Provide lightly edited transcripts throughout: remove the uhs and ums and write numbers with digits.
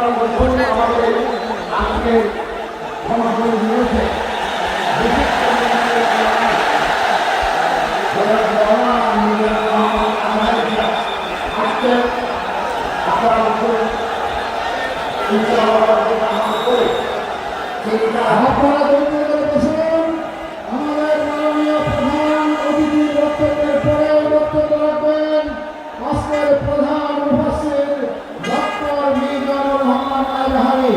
আমাদের আজকে ক্ষমা করে দিয়েছে। আজকে আপনারা আমাদের মাননীয় প্রধান অতিথির বক্তব্যের পরে বক্তব্য রাখবেন আজকের প্রধান উপস্থিত ডক্টর মিজানুর রহমান আজহারি।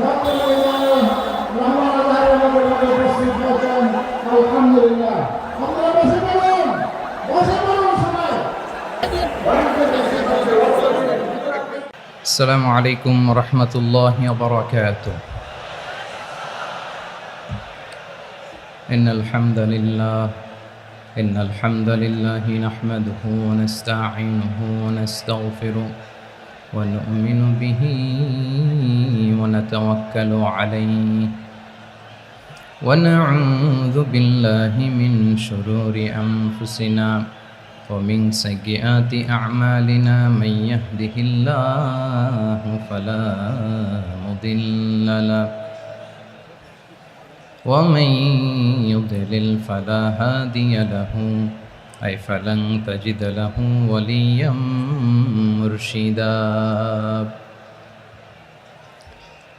ডক্টর মিজানুর রহমান আজহারি আমাদের মাঝে উপস্থিত হয়েছেন। আলহামদুলিল্লাহ। আপনারা বসে পড়ুন, বসে পড়ুন সবাই। السلام عليكم ورحمة الله وبركاته. إن الحمد لله نحمده ونستعينه ونستغفره ونؤمن به ونتوكل عليه ونعوذ بالله من شرور أنفسنا ومن سيئات أعمالنا من يهده الله فلا مضل له ومن يضلل فلا هادي له أي فلن تجد له وليا مرشدا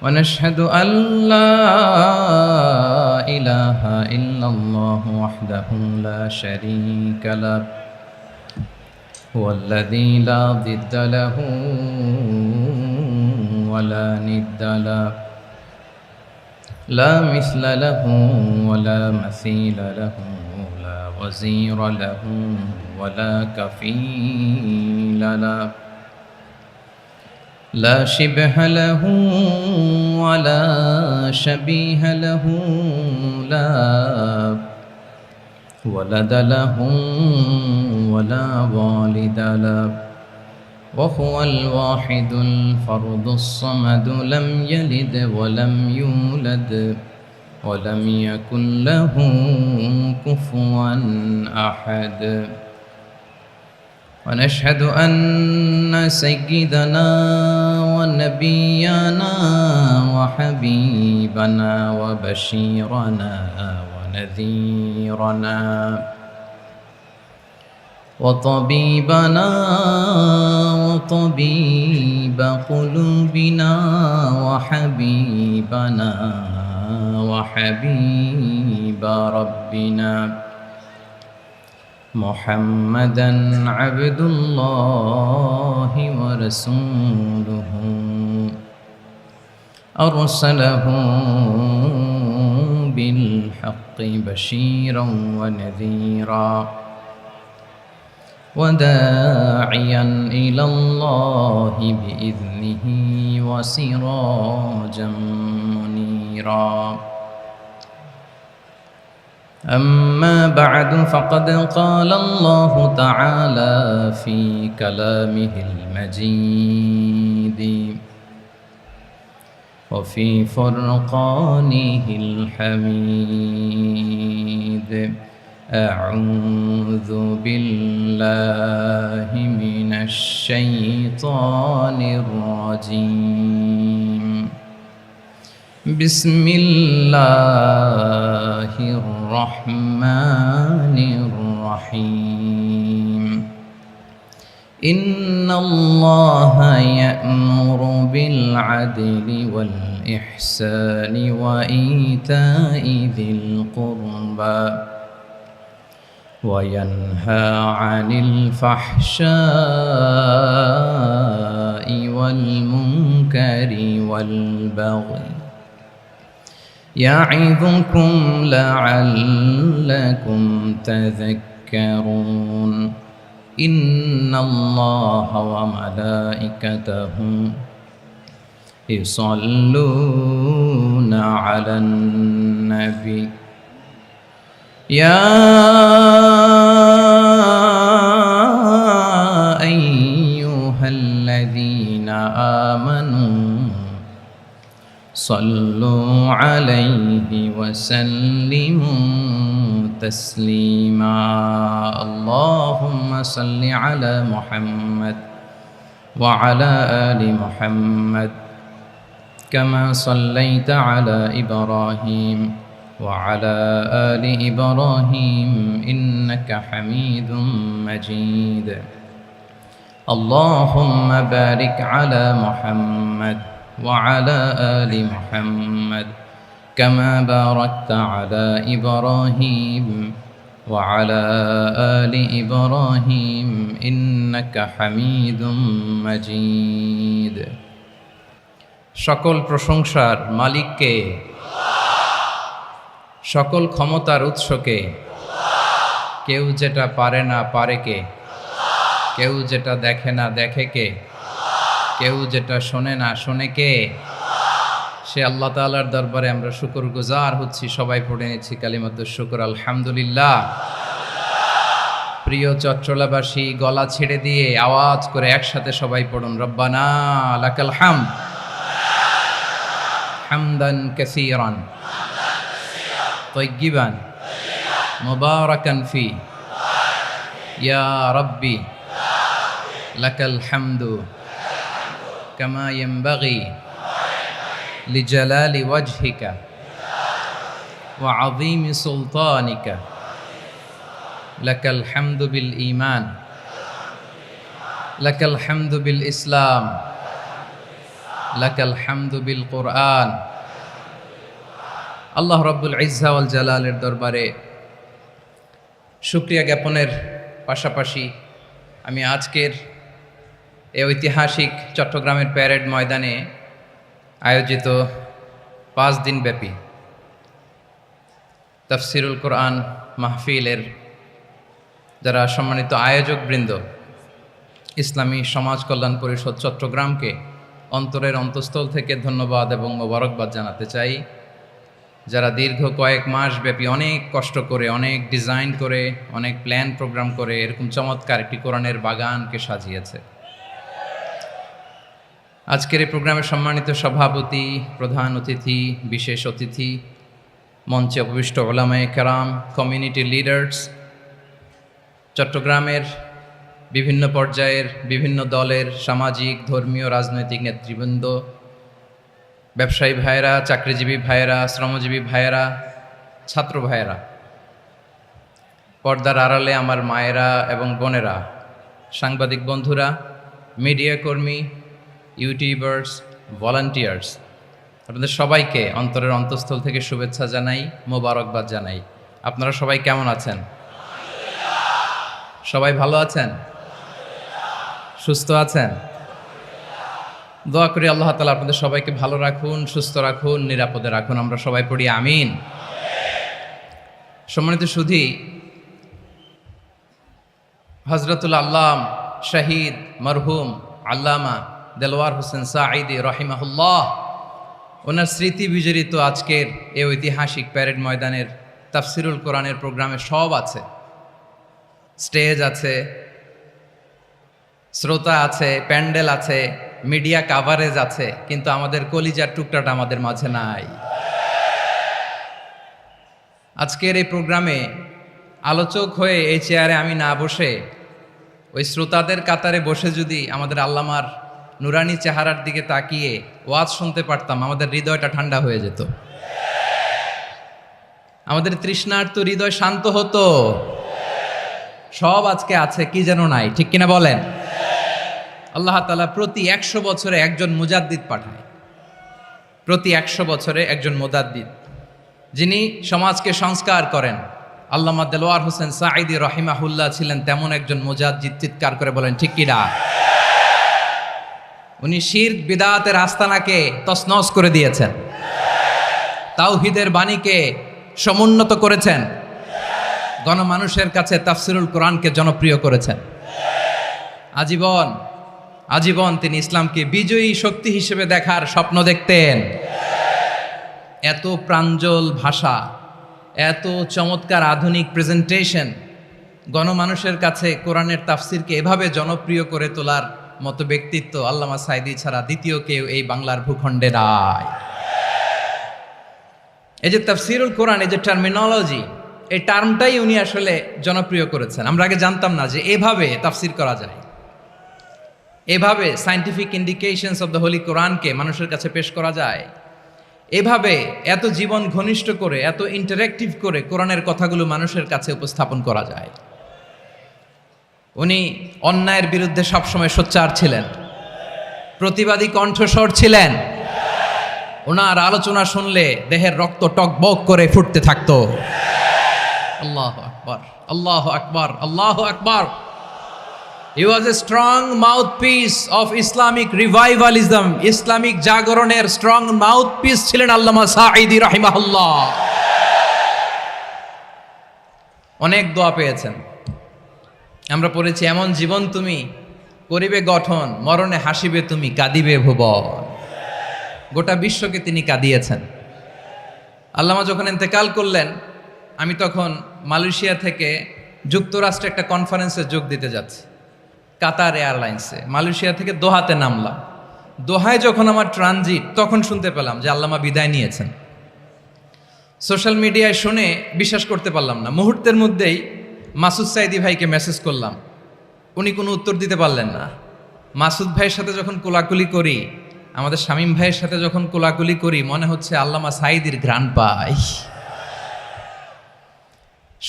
ونشهد أن لا إله إلا الله وحده لا شريك له هو الذي لا ضد له ولا ند له لا مثل له ولا مثيل له لا وزير له ولا كفيل له لا شبه له ولا شبيه له لا ولد له ولا والد له وهو الواحد الفرد الصمد لم يلد ولم يولد ولم يكن له كفوا أحد ونشهد أن سيدنا ونبينا وحبيبنا وبشيرنا ونذيرنا وطبيبنا وطبيب قلوبنا وحبيبنا وحبيب ربنا محمدا عبد الله ورسوله أرسله بالحق بشيرا ونذيرا وداعيا إلى الله بإذنه وسراجا منيرا أما بعد فقد قال الله تعالى في كلامه المجيد وفي فرقانه الحميد أعوذ بالله من الشيطان الرجيم بسم الله الرحمن الرحيم إن الله يأمر بالعدل والإحسان وإيتاء ذي القربى وينهى عن الفحشاء والمنكر والبغي يعظكم لعلكم تذكرون إن الله وملائكته يصلون على النبي يا أيها الذين آمنوا صلوا عليه وسلموا تسليما اللهم صل على محمد وعلى آل محمد كما صليت على إبراهيم وعلى آل إبراهيم إنك حميد مجيد اللهم بارك على محمد وعلى آل محمد كما باركت على إبراهيم وعلى آل إبراهيم إنك حميد مجيد সকল প্রশংসার মালিককে, সকল ক্ষমতার উৎসকে, কেউ যেটা পারে না পারে কে, কেউ যেটা দেখে না দেখে কে, কেউ যেটা শোনে না শোনে কে, সে আল্লাহ তাআলার দরবারে আমরা শুকরগুজার হচ্ছি। সবাই পড়ে নিচ্ছি কালিমাতুশ শুকর, আলহামদুলিল্লাহ। প্রিয় চট্টলাবাসী, গলা ছেড়ে দিয়ে আওয়াজ করে একসাথে সবাই পড়ুন, রব্বানা লাকাল হামদ হামদান কাসীরান তাইয়্যিবান মুবারাকান ফি ইয়া রাব্বি লাকাল হামদু কামা ইয়ানবাগি লিজালালি ওয়াজহিকা ওয়া আযীমি সুলতানিকা লাকাল হামদু বিল ঈমান লাকাল হামদু বিল ইসলাম লাকাল হামদু বিল কুরআন। আল্লাহ রাব্বুল ইজ্জা ওয়াল জালালের দরবারে শুকরিয়া জ্ঞাপনের পাশাপাশি আমি আজকের এই ঐতিহাসিক চট্টগ্রামের প্যারেড ময়দানে আয়োজিত 5 দিনব্যাপী তাফসিরুল কোরআন মাহফিলের যারা সম্মানিত আয়োজকবৃন্দ, ইসলামী সমাজ কল্যাণ পরিষদ চট্টগ্রামকে অন্তরের অন্তঃস্থল থেকে ধন্যবাদ এবং মোবারকবাদ জানাতে চাই, যারা দীর্ঘ কয়েক মাস ব্যাপী অনেক কষ্ট করে, অনেক ডিজাইন করে, অনেক প্ল্যান প্রোগ্রাম করে এরকম চমৎকার একটি কোরআনের বাগানকে সাজিয়েছে। আজকের এই প্রোগ্রামের সম্মানিত সভাপতি, প্রধান অতিথি, বিশেষ অতিথি, মঞ্চে উপবিষ্ট উলামায়ে কেরাম, কমিউনিটি লিডার্স, চট্টগ্রামের বিভিন্ন পর্যায়ের বিভিন্ন দলের সামাজিক, ধর্মীয়, রাজনৈতিক নেতৃবৃন্দ, ব্যবসায়ী ভাইয়েরা, চাকরিজীবী ভাইয়েরা, শ্রমজীবী ভাইয়েরা, ছাত্র ভাইয়েরা, পর্দার আড়ালে আমার মায়েরা এবং বোনেরা, সাংবাদিক বন্ধুরা, মিডিয়া কর্মী, ইউটিউবার্স, ভলান্টিয়ার্স, আপনাদের সবাইকে অন্তরের অন্তঃস্থল থেকে শুভেচ্ছা জানাই, মোবারকবাদ জানাই। আপনারা সবাই কেমন আছেন? সবাই ভালো আছেন? সুস্থ আছেন? দোয়া করি আল্লাহ তাআলা আপনাদের সবাইকে ভালো রাখুন, সুস্থ রাখুন, নিরাপদে রাখুন। আমরা সবাই পড়ি আমিন। সম্মানিত সুধী, হযরতুল আল্লাম শহীদ মরহুম আল্লামা দেলওয়ার হোসেন সাঈদী রাহিমাহুল্লাহ, ওনার স্মৃতি বিজড়িত আজকের এই ঐতিহাসিক প্যারেড ময়দানের তাফসিরুল কোরআনের প্রোগ্রামে সব আছে। স্টেজ আছে, শ্রোতা আছে, প্যান্ডেল আছে, মিডিয়া কাভারেজ আছে, কিন্তু আমাদের কলিজার টুকরাটা আমাদের মাঝে নাই। আজকের এই প্রোগ্রামে আলোচক হয়ে এই চেয়ারে আমি না বসে ওই শ্রোতাদের কাতারে বসে যদি আমাদের আল্লামার নুরানি চেহারার দিকে তাকিয়ে ওয়াজ শুনতে পারতাম, আমাদের হৃদয়টা ঠান্ডা হয়ে যেত, আমাদের তৃষ্ণার্ত হৃদয় শান্ত হতো। সব আজকে আছে, কি যেন নাই, ঠিক কিনা বলেন? আল্লাহ তাআলা প্রতি 100 বছরে একজন মুজাদ্দিদ পাঠায়, প্রতি 100 বছরে একজন মুজাদ্দিদ, যিনি সমাজকে সংস্কার করেন। আল্লামা দেলওয়ার হোসেন সাঈদী রাহিমাহুল্লাহ ছিলেন তেমন একজন মুজাদ্দিদ। চিৎকার করে বলেন ঠিক কিনা? উনি শিরক বিদআতের আস্তানাকে তছনছ করে দিয়েছেন, তাওহীদের বাণীকে সমুন্নত করেছেন, গণমানুষের কাছে তাফসিরুল কোরআনকে জনপ্রিয় করেছেন। আজীবন আজীবন তিনি ইসলামকে বিজয়ী শক্তি হিসেবে দেখার স্বপ্ন দেখতেন। এত প্রাঞ্জল ভাষা, এত চমৎকার আধুনিক প্রেজেন্টেশন, গণমানুষের কাছে কোরআনের তাফসিরকে এভাবে জনপ্রিয় করে তোলার মতো ব্যক্তিত্ব আল্লামা সাঈদী ছাড়া দ্বিতীয় কেউ এই বাংলার ভূখণ্ডে নাই। এই যে তাফসিরুল কোরআন, এই যে টার্মিনোলজি, এই টার্মটাই উনি আসলে জনপ্রিয় করেছেন। আমরা আগে জানতাম না যে এভাবে তাফসির করা যায়। এভাবে scientific indications of the Holi কোরআনকে মানুষের কাছে পেশ করা যায়, এভাবে এত জীবন ঘনিষ্ঠ করে, এত ইন্টারেক্টিভ করে কোরআনের কথাগুলো মানুষের কাছে উপস্থাপন করা যায়। উনি অন্যায়ের বিরুদ্ধে সবসময় সোচ্চার ছিলেন, প্রতিবাদী কণ্ঠস্বর ছিলেন। ওনার আলোচনা শুনলে দেহের রক্ত টকবক করে ফুটতে থাকতো। আল্লাহু আকবার, আল্লাহু আকবার, আল্লাহু আকবার। He was a strong mouthpiece of Islamic revivalism. Islamic জাগরণের স্ট্রং মাউথপিস ছিলেন আল্লামা সাঈদী রাহিমাহুল্লাহ। অনেক দোয়া পেয়েছেন। আমরা পড়েছি, এমন জীবন তুমি করিবে গঠন, মরণে হাসিবে তুমি, কাঁদিবে ভুবন। গোটা বিশ্বকে তিনি কাঁদিয়েছেন। আল্লামা যখন ইন্তেকাল করলেন, আমি তখন মালয়েশিয়া থেকে যুক্তরাষ্ট্রে একটা কনফারেন্সে যোগ দিতে যাচ্ছি, কাতার এয়ারলাইন্সে। মালয়েশিয়া থেকে দোহাতে নামলাম। দোহায় যখন আমার ট্রানজিট, তখন শুনতে পেলাম যে আল্লামা বিদায় নিয়েছেন। সোশ্যাল মিডিয়ায় শুনে বিশ্বাস করতে পারলাম না। মুহূর্তের মধ্যেই মাসুদ সাইদি ভাইকে মেসেজ করলাম, উনি কোনো উত্তর দিতে পারলেন না। মাসুদ ভাইয়ের সাথে যখন কোলাকুলি করি, আমাদের শামীম ভাইয়ের সাথে যখন কোলাকুলি করি, মনে হচ্ছে আল্লামা সাইদির ঘ্রাণ পাই।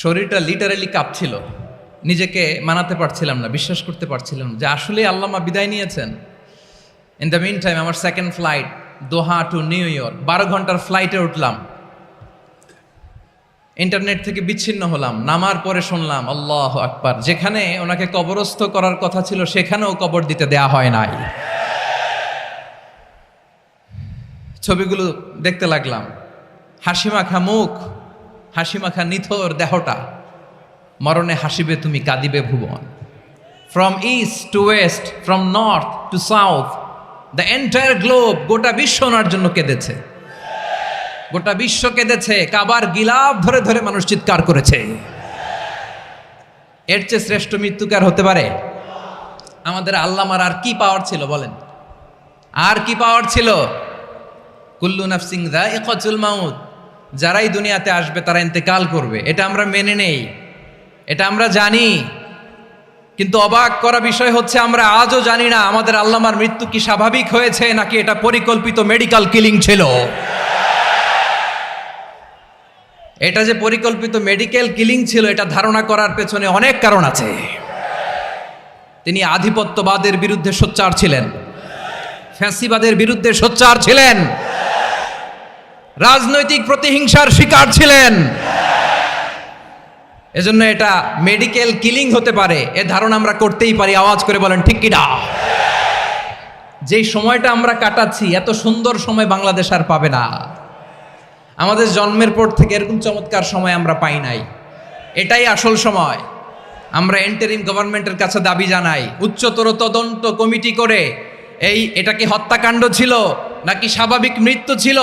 শরীরটা লিটারালি কাঁপছিল, নিজেকে মানাতে পারছিলাম না, বিশ্বাস করতে পারছিলাম যে আসলে আল্লামা বিদায় নিয়েছেন। ইন দ্য মিন টাইম আমার সেকেন্ড ফ্লাইট দোহা টু নিউ ইয়র্ক, 12 ঘন্টার ফ্লাইটে উঠলাম। ইন্টারনেট থেকে বিচ্ছিন্ন হলাম। নামার পরে শুনলাম আল্লাহু আকবার, যেখানে ওনাকে কবরস্থ করার কথা ছিল সেখানেও কবর দিতে দেয়া হয় নাই। ছবিগুলো দেখতে লাগলাম, হাসিমাখা মুখ, হাসিমাখা নিথর দেহটা, মরণে হাসিবে তুমি, কাঁদিবে ভুবন। From east to west, from north to south, the entire globe, গোটা বিশ্ব ওনার জন্য কেঁদেছে, গোটা বিশ্ব কেঁদেছে। কাবার গিলাফ ধরে ধরে মানুষ চিৎকার করেছে। এর চেয়ে শ্রেষ্ঠ মৃত্যুকার হতে পারে? আমাদের আল্লামার আর কি পাওয়ার ছিল বলেন? আর কি পাওয়ার ছিল? কুল্লু নাফসিন যায়িকাতুল মাউত, যারাই দুনিয়াতে আসবে তারা ইন্তেকাল করবে, এটা আমরা মেনে নেই, এটা আমরা জানি। কিন্তু অবাক করা বিষয় হচ্ছে, আমরা আজও জানি না আমাদের আল্লামার মৃত্যু কি স্বাভাবিক হয়েছে নাকি এটা পরিকল্পিত মেডিকেল কিলিং ছিল। এটা যে পরিকল্পিত মেডিকেল কিলিং ছিল, এটা ধারণা করার পেছনে অনেক কারণ আছে। তিনি আধিপত্যবাদের বিরুদ্ধে সোচ্চার ছিলেন, ফ্যাসিবাদের বিরুদ্ধে সোচ্চার ছিলেন, রাজনৈতিক প্রতিহিংসার শিকার ছিলেন। এজন্য এটা মেডিকেল কিলিং হতে পারে এ ধারণা আমরা করতেই পারি। আওয়াজ করে বলেন ঠিক কিনা? যেই সময়টা আমরা কাটাচ্ছি, এত সুন্দর সময় বাংলাদেশ আর পাবে না। আমাদের জন্মের পর থেকে এরকম চমৎকার সময় আমরা পাই নাই। এটাই আসল সময়। আমরা ইন্টারিম গভর্নমেন্টের কাছে দাবি জানাই, উচ্চতর তদন্ত কমিটি করে এটা কি হত্যাকাণ্ড ছিল নাকি স্বাভাবিক মৃত্যু ছিল,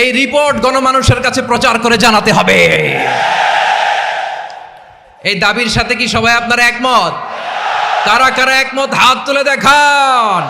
এই রিপোর্ট গণমানুষের কাছে প্রচার করে জানাতে হবে। এই দাবির সাথে কি সবাই আপনারা একমত? কারা কারা একমত হাত তুলে দেখান।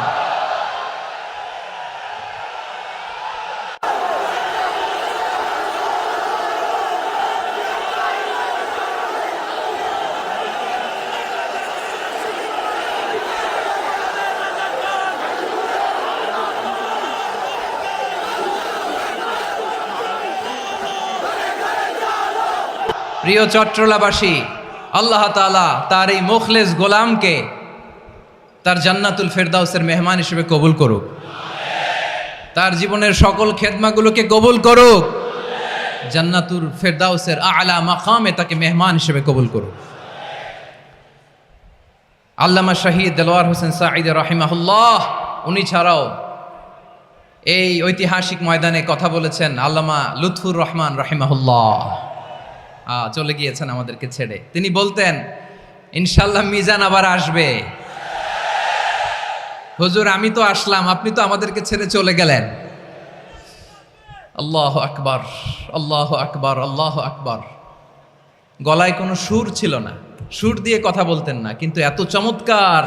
প্রিয় চট্টলাবাসী, আল্লাহ তাআলা তার এই মুখলেস গোলামকে তার জান্নাতুল ফেরদাউসের মেহমান হিসেবে কবুল করুক, তার জীবনের সকল খেদমাগুলোকে কবুল করুক, জান্নাতুল ফেরদাউসের আলা মাকামে তাকে মেহমান হিসেবে কবুল করুক। আল্লামা শহীদ দেলোয়ার হোসেন সাঈদী রাহিমাহুল্লাহ, উনি ছাড়াও এই ঐতিহাসিক ময়দানে কথা বলেছেন আল্লামা লুৎফুর রহমান রাহিমাহুল্লাহ। চলে গিয়েছেন আমাদেরকে ছেড়ে। তিনি বলতেন, ইনশাল্লাহ মিজান আবার আসবে। হুজুর আমি তো আসলাম, আপনি তো আমাদেরকে ছেড়ে চলে গেলেন। আল্লাহু আকবার, আল্লাহু আকবার, আল্লাহু আকবার। গলায় কোনো সুর ছিল না, সুর দিয়ে কথা বলতেন না, কিন্তু এত চমৎকার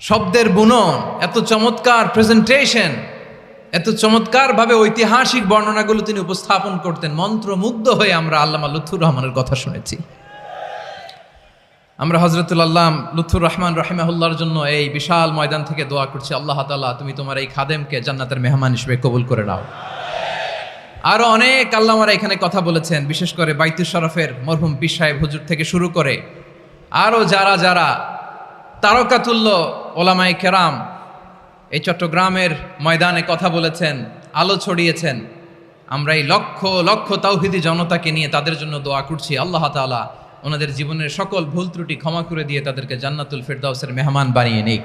শব্দের বুনন, এত চমৎকার প্রেজেন্টেশন, এত চমৎকার ভাবে ঐতিহাসিক বর্ণনাগুলো তিনি উপস্থাপন করতেন। মন্ত্রমুগ্ধ হয়ে আমরা আল্লামা লুৎফুর রহমানের কথা শুনেছি। আমরা হযরতুল আল্লাহ লুৎফুর রহমান রাহিমাহুল্লাহর জন্য এই বিশাল ময়দান থেকে দোয়া করছি, আল্লাহ তাআলা তুমি তোমার এই খাদেমকে জান্নাতের মেহমান হিসেবে কবুল করে নাও। আরো অনেক আল্লামারা এখানে কথা বলেছেন, বিশেষ করে বাইতুল শরফের মরহুম পীর সাহেব হুজুর থেকে শুরু করে আরো যারা যারা তারকাতুল্য ওলামায়ে কেরাম এই চট্টগ্রামের ময়দানে কথা বলেছেন, আলো ছড়িয়েছেন। আমরা এই লক্ষ লক্ষ তাওহীদি জনতাকে নিয়ে তাদের জন্য দোয়া করছি, আল্লাহ তাআলা ওনাদের জীবনের সকল ভুল ত্রুটি ক্ষমা করে দিয়ে তাদেরকে জান্নাতুল ফিরদাউসের মেহমান বানিয়ে নিক।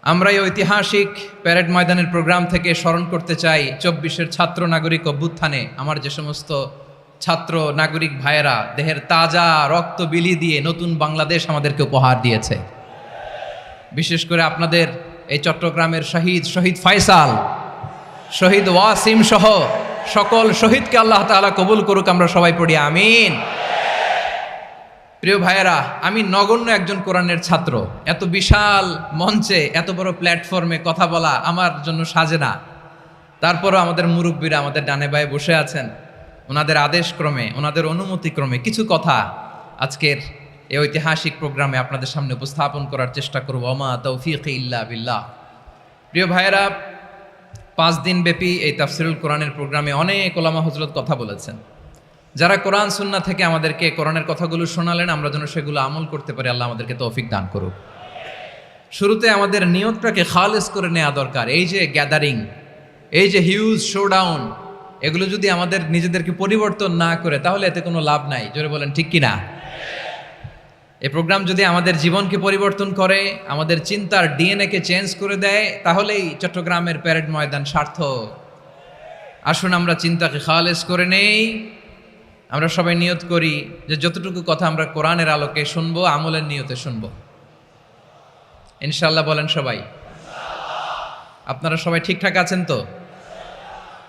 আমরা এই ঐতিহাসিক প্যারেড ময়দানের প্রোগ্রাম থেকে স্মরণ করতে চাই 24-এর ছাত্র নাগরিক অভ্যুত্থানে আমার যে সমস্ত ছাত্র নাগরিক ভাইয়েরা দেহের তাজা রক্ত বিলি দিয়ে নতুন বাংলাদেশ আমাদেরকে উপহার দিয়েছে। বিশেষ করে আপনাদের এই চট্টগ্রামের শহীদ ফয়সাল, শহীদ ওয়াসিম সহ সকল শহীদকে আল্লাহ তাআলা কবুল করুক, আমরা সবাই পড়ি আমিন। প্রিয় ভাইয়েরা, আমি নগণ্য একজন কোরআনের ছাত্র, এত বিশাল মঞ্চে এত বড় প্ল্যাটফর্মে কথা বলা আমার জন্য সাজে না। তারপরও আমাদের মুরব্বীরা আমাদের ডানে বায়ে বসে আছেন, ওনাদের আদেশক্রমে ওনাদের অনুমতিক্রমে কিছু কথা আজকের এই ঐতিহাসিক প্রোগ্রামে আপনাদের সামনে উপস্থাপন করার চেষ্টা করব। ওমা তৌফিকি ইল্লা বিল্লাহ। প্রিয় ভাইয়েরা, 5 দিন ব্যাপী এই তাফসিরুল কোরআনের প্রোগ্রামে অনেক ওলামা হযরত কথা বলেছেন। যারা কোরআন সুন্নাহ থেকে আমাদেরকে কোরআনের কথাগুলো শোনালেন, আমরা যেন সেগুলো আমল করতে পারি, আল্লাহ আমাদেরকে তৌফিক দান করুক। শুরুতে আমাদের নিয়তটাকে খালেস করে নেওয়া দরকার। এই যে গ্যাদারিং, এই যে হিউজ শোডাউন, এগুলো যদি আমাদের নিজেদেরকে পরিবর্তন না করে তাহলে এতে কোনো লাভ নাই। জোরে বলেন ঠিক কিনা? এই প্রোগ্রাম যদি আমাদের জীবনকে পরিবর্তন করে, আমাদের চিন্তার ডিএনএকে চেঞ্জ করে দেয়, তাহলেই চট্টগ্রামের প্যারেড ময়দান সার্থক। আসুন আমরা চিন্তাকে খালেস করে নেই। আমরা সবাই নিয়ত করি যে যতটুকু কথা আমরা কোরআনের আলোকে শুনবো, আমলের নিয়তে শুনবো ইনশাআল্লাহ। বলেন সবাই। আপনারা সবাই ঠিকঠাক আছেন তো?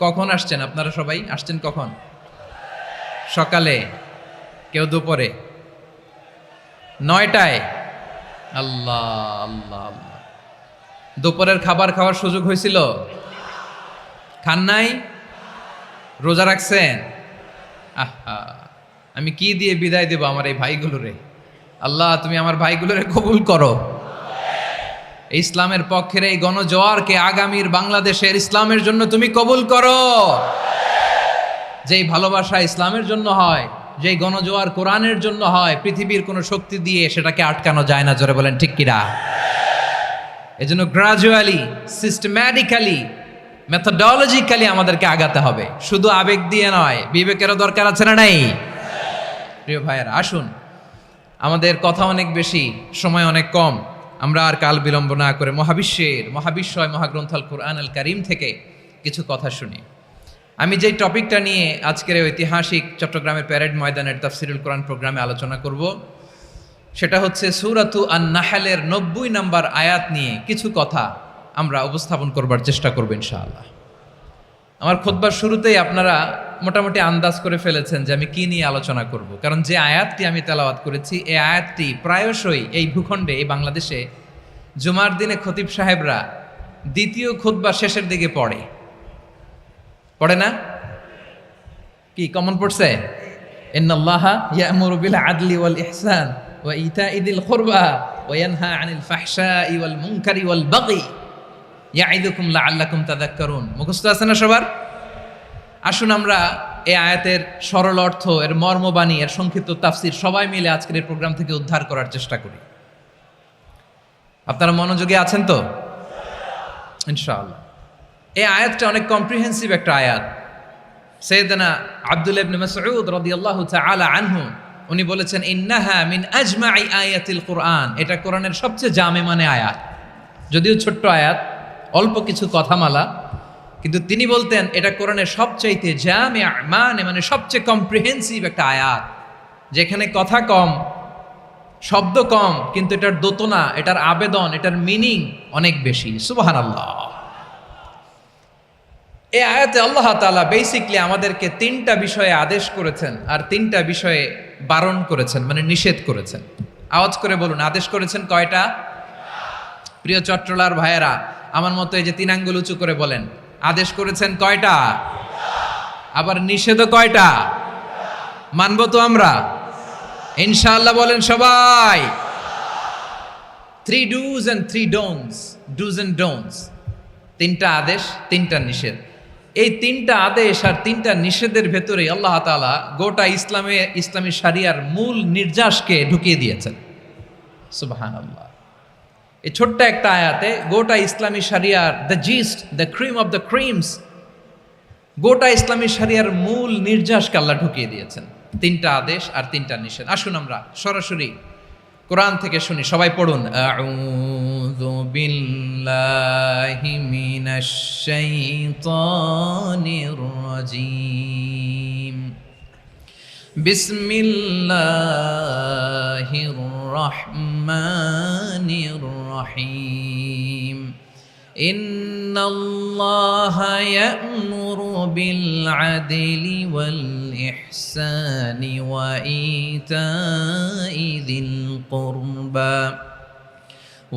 কখন আসছেন আপনারা? সবাই আসছেন কখন? সকালে, কেউ দুপুরে, 9টায়? আল্লাহ আল্লাহ আল্লাহ। দুপুরের খাবার খাওয়ার সুযোগ হয়েছিল? খান নাই? রোজা রাখছেন? আহা, আমি কি দিয়ে বিদায় দেব আমার এই ভাইগুলোরে? আল্লাহ তুমি আমার ভাইগুলোরে কবুল করো। ইসলামের পক্ষের এই গণজোয়ারকে আগামীর বাংলাদেশের ইসলামের জন্য তুমি কবুল করো। যেই ভালোবাসা ইসলামের জন্য হয়, যেই গণজোয়ার কোরআনের জন্য হয়, পৃথিবীর কোনো শক্তি দিয়ে সেটাকে আটকানো যায় না। জোরে বলেন ঠিক কিনা? এজন্য গ্রাজুয়ালি, সিস্টেম্যাটিক্যালি, মেথোডোলজিক্যালি আমাদেরকে আগাতে হবে, শুধু আবেগ দিয়ে নয়। বিবেকেরও দরকার আছে না নাই? প্রিয় ভাইয়েরা, আসুন, আমাদের কথা অনেক বেশি, সময় অনেক কম। আমরা আর কাল বিলম্ব না করে মহাবিশ্বয় মহাগ্রন্থ আল কুরআন আল কারীম থেকে কিছু কথা শুনি। আমি যেই টপিকটা নিয়ে আজকের এই ঐতিহাসিক চট্টগ্রামের প্যারেড ময়দানের তাফসিরুল কোরআন প্রোগ্রামে আলোচনা করব, সেটা হচ্ছে সূরাতু আন-নাহলের 90 নম্বর আয়াত নিয়ে কিছু কথা আমরা উপস্থাপন করবার চেষ্টা করব ইনশাআল্লাহ। আমার খুতবার শুরুতেই আপনারা মোটামুটি আন্দাজ করে ফেলেছেন যে আমি কি নিয়ে আলোচনা করব, কারণ যে আয়াতটি আমি তেলাওয়াত করেছি এই আয়াতটি প্রায়শই এই ভূখণ্ডে, এই বাংলাদেশে জুমার দিনে খতিব সাহেবরা দ্বিতীয় খুতবা শেষের দিকে পড়ে না? কি কমন পড়ছে? ইন্নাল্লাহা ইয়া'মুরু বিল আদলি ওয়াল ইহসান ওয়া ইতা'i যিল কুরবা ওয়া ইয়ানহা আনিল ফাহশাই ওয়াল মুনকারি ওয়াল বাগি ইয়া'iদুকুম লাআল্লাকুম তাযাক্কারুন। মুখস্থ আছে না সবার? আসুন আমরা এই আয়াতের সরল অর্থ, এর মর্মবাণী, এর সংক্ষিপ্ত তাফসীর সবাই মিলে আজকের এই প্রোগ্রাম থেকে উদ্ধার করার চেষ্টা করি। আপনারা মনোযোগী আছেন তো? ইনশাআল্লাহ। এই আয়াতটা অনেক কম্প্রিহেন্সিভ একটা আয়াত। সাইয়েদনা আব্দুল্লাহ ইবনে মাসউদ রাদিয়াল্লাহু তাআলা আনহু উনি বলেছেন, ইন্নাহা মিন আজমাই আয়াতিল কুরআন। এটা কোরআনের সবচেয়ে জামে মানে আয়াত। যদিও ছোট্ট আয়াত, অল্প কিছু কথামালা, কিন্তু তিনি বলতেন এটা কোরআনের সবচাইতে জামে মানে সবচেয়ে কম্প্রিহেন্সিভ একটা আয়াত, যেখানে কথা কম, শব্দ কম, কিন্তু এটার দোতনা, এটার আবেদন, এটার মিনিং অনেক বেশি। সুবহানাল্লাহ। এই আয়াতে আল্লাহ তাআলা বেসিকলি আমাদেরকে 3টা বিষয়ে আদেশ করেছেন আর 3টা বিষয়ে বারণ করেছেন, মানে নিষেধ করেছেন। আওয়াজ করে বলুন, আদেশ করেছেন কয়টা? প্রিয় চট্টলার ভাইয়েরা, আমার মতো এই যে 3 আঙ্গুল উঁচু করে বলেন, আদেশ করেছেন কয়টা? আবার নিষেধও কয়টা? মানবো তো আমরা? ইনশাআল্লাহ বলেন সবাই। 3 do's and 3 don'ts, do's and don'ts, 3টা আদেশ 3টা নিষেধ। এই 3টা আদেশ আর 3টা নিষেধের ভেতরে আল্লাহ তাআলা গোটা ইসলামী শরিয়ার মূল নির্যাসকে ঢুকিয়ে দিয়েছেন। সুবহানাল্লাহ। এই ছোট্ট একটা আয়াতে গোটা ইসলামী শরিয়ার the gist, the cream of the creams, গোটা ইসলামী শরিয়ার মূল নির্যাসকে আল্লাহ ঢুকিয়ে দিয়েছেন। 3টা আদেশ আর 3টা নিষেধ। আসুন আমরা সরাসরি কোরআন থেকে শুনি, সবাই পড়ুন। আউযু বিল্লাহি মিনাশ শাইতানির রাজীম। বিসমিল্লাহির রহমানির রহিম। ইন্নাল্লাহা ইয়া'মুরু বিল আদলি ওয়াল ইহসানি ওয়া ইতাই যিল কুরবা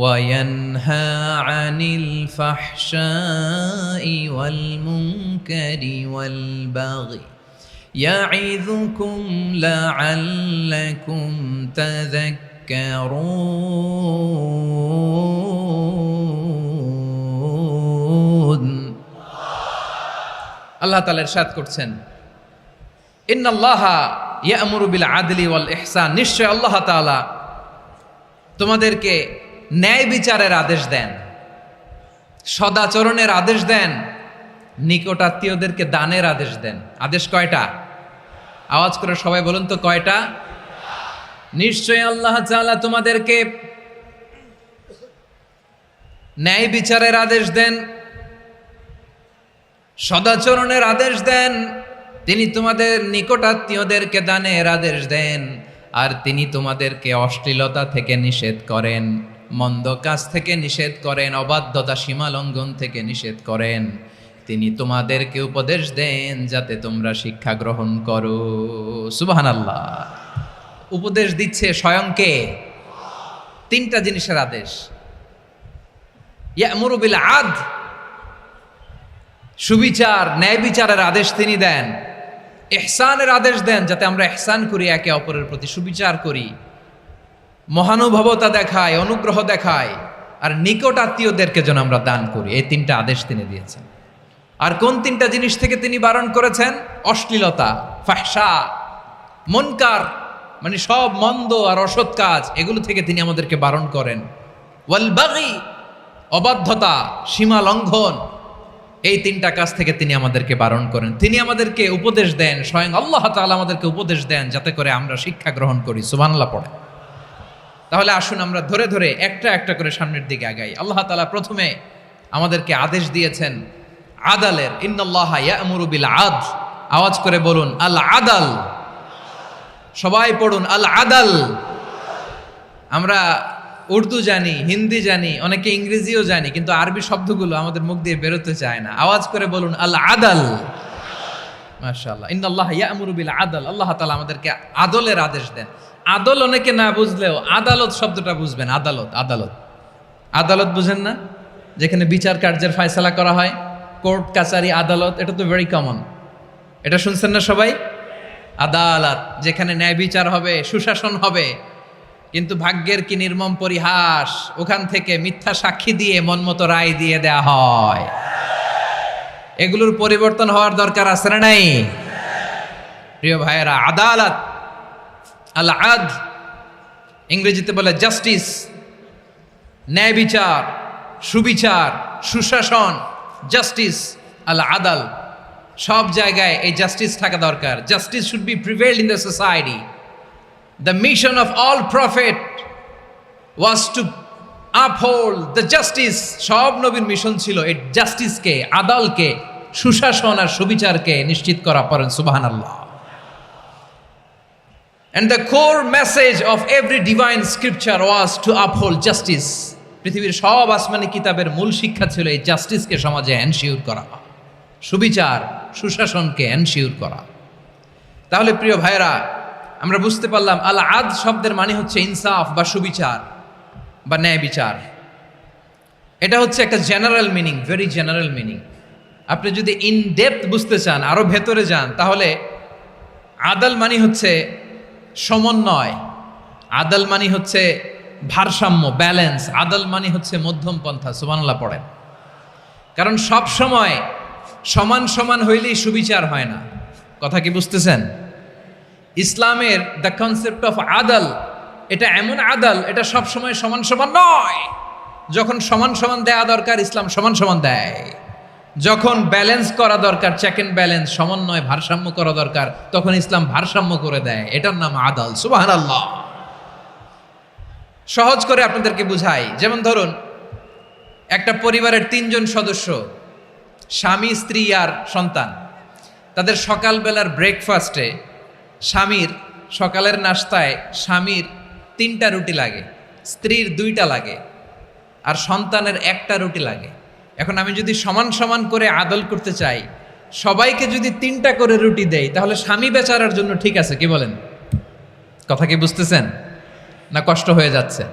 ওয়া ইয়ানহা আনিল ফাহশাই ওয়াল মুনকারি ওয়াল বাগি ইয়া'ইযুকুম লা'আল্লাকুম তাযাক্কারুন। আল্লাহ তাআলা ইরশাদ করছেন, ইন্নাল্লাহা ইয়া'মুরু বিল আদলি ওয়াল ইহসান, নিশ্চয় আল্লাহ তাআলা তোমাদেরকে ন্যায় বিচারের আদেশ দেন, সদাচরণের আদেশ দেন, নিকটাত্মীয়দেরকে দানের আদেশ দেন। আদেশ কয়টা? আওয়াজ করে সবাই বলুন তো কয়টা? নিশ্চয় আল্লাহ তাআলা তোমাদেরকে ন্যায় বিচারের আদেশ দেন, সদাচরণের আদেশ দেন, তিনি তোমাদের নিকটাত্মীয়দেরকে দানের আদেশ দেন, আর তিনি তোমাদেরকে অশ্লীলতা থেকে নিষেধ করেন, মন্দ কাজ থেকে নিষেধ করেন, অবাধ্যতা সীমা লঙ্ঘন থেকে নিষেধ করেন। তিনি তোমাদেরকে উপদেশ দেন যাতে তোমরা শিক্ষা গ্রহণ করো। সুবহানাল্লাহ। উপদেশ দিচ্ছে স্বয়ংকে। 3টা জিনিসের আদেশ। ইয়া'মুরু বিল আদল, সুবিচার ন্যায় বিচারের আদেশ তিনি দেন। ইহসানের আদেশ দেন যাতে আমরা ইহসান করি, একে অপরের প্রতি সুবিচার করি, মহানুভবতা দেখায়, অনুগ্রহ দেখায়, আর নিকট আত্মীয়দেরকে যেন আমরা দান করি। এই 3টা আদেশ তিনি দিয়েছেন। আর কোন 3টা জিনিস থেকে তিনি বারণ করেছেন? অশ্লীলতা, ফাহশা, মুনকার, মানে সব মন্দ আর অসৎ কাজ, এগুলো থেকে তিনি আমাদেরকে বারণ করেন। ওয়াল বাগি, অবাধ্যতা, সীমা লঙ্ঘন, এই 3টা কাজ থেকে তিনি আমাদেরকে বারণ করেন। তিনি আমাদেরকে উপদেশ দেন, স্বয়ং আল্লাহ তাআলা আমাদেরকে উপদেশ দেন যাতে করে আমরা শিক্ষা গ্রহণ করি। সুবহানাল্লাহ পড়ে। তাহলে আসুন আমরা ধরে ধরে একটা একটা করে সামনের দিকে আগাই। আল্লাহ তাআলা প্রথমে আমাদেরকে আদেশ দিয়েছেন আদালের। ইন্নাল্লাহা ইয়া'মুরু বিল আদল। আওয়াজ করে বলুন আল আদাল। সবাই পড়ুন আল আদাল। আমরা উর্দু জানি, হিন্দি জানি, অনেকে ইংরেজিও জানি, কিন্তু আরবি শব্দগুলো আমাদের মুখ দিয়ে বেরোতে চায় না। আওয়াজ করে বলুন আল আদাল। মাশাআল্লাহ। ইন্নাল্লাহা ইয়া'মুরু বিল আদল। আল্লাহ তাআলা আমাদেরকে আদলের আদেশ দেন। আদল অনেকে না বুঝলেও আদালত শব্দটা বুঝবেন। আদালত, আদালত, আদালত বুঝেন না? যেখানে বিচার কার্যের ফয়সালা করা হয়, কোর্ট কাচারি আদালত, এটা তো ভেরি কমন। এটা শুনছেন না সবাই? আদালত, যেখানে ন্যায় বিচার হবে, সুশাসন হবে। কিন্তু ভাগ্যের কি নির্মম পরিহাস, ওখান থেকে মিথ্যা সাক্ষী দিয়ে মনমতো রায় দিয়ে দেয়া হয়। এগুলোর পরিবর্তন হওয়ার দরকার আছে না নাই? প্রিয় ভাইয়েরা, আদালত, আল আদল, ইংরেজিতে বলে জাস্টিস, ন্যায় বিচার, সুবিচার, সুশাসন, জাস্টিস, আল আদল, সব জায়গায় এই জাস্টিস থাকা দরকার। Justice should be prevailed in the society. The mission of all prophet was to uphold the justice. সব নবীর মিশন ছিল এই জাস্টিসকে, আদালকে, সুশাসন আর সুবিচারকে নিশ্চিত করা। পড়েন সুবহানাল্লাহ। And the core message of every divine scripture was to uphold justice. পৃথিবীর সব আসমানি কিতাবের মূল শিক্ষা ছিল এই জাস্টিসকে সমাজে এনশিওর করা, সুবিচার, সুশাসনকে এনশিওর করা। তাহলে প্রিয় ভাইরা, আমরা বুঝতে পারলাম আল আদ শব্দের মানে হচ্ছে ইনসাফ বা সুবিচার বা ন্যায় বিচার। এটা হচ্ছে একটা general meaning, very general meaning. আপনি যদি ইন ডেপথ বুঝতে চান, আরো ভেতরে যান, তাহলে আদাল মানে হচ্ছে সমন্বয়, আদল মানে হচ্ছে ভারসাম্য, ব্যালেন্স। আদল মানে হচ্ছে মধ্যম পন্থা। সুবহানাল্লাহ পড়েন। কারণ সব সময় সমান সমান হইলেই সুবিচার হয় না। কথা কি বুঝতেছেন? ইসলামের দ্য কনসেপ্ট অফ আদল, এটা এমন আদল, এটা সব সময় সমান সমান নয়। যখন সমান সমান দেয়া দরকার, ইসলাম সমান সমান দেয়। যখন ব্যালেন্স করা দরকার, চেক এন্ড ব্যালেন্স, সমন্বয়, ভারসাম্য করা দরকার, তখন ইসলাম ভারসাম্য করে দেয়। এটার নাম আদল। সুবহানাল্লাহ। সহজ করে আপনাদেরকে বুঝাই। যেমন ধরুন, একটা পরিবারের 3 জন সদস্য, স্বামী, স্ত্রী আর সন্তান। তাদের সকালবেলার ব্রেকফাস্টে স্বামীর, সকালের নাস্তায় স্বামীর 3টা রুটি লাগে, স্ত্রীর 2টা লাগে, আর সন্তানের 1টা রুটি লাগে। এখন আমি যদি সমান সমান করে আদল করতে চাই, সবাইকে যদি 3টা করে রুটি দেই, তাহলে স্বামী বেচারার জন্য ঠিক আছে? কি বলেন? কথা কি বুঝতেছেন না কষ্ট হয়ে যাচ্ছে?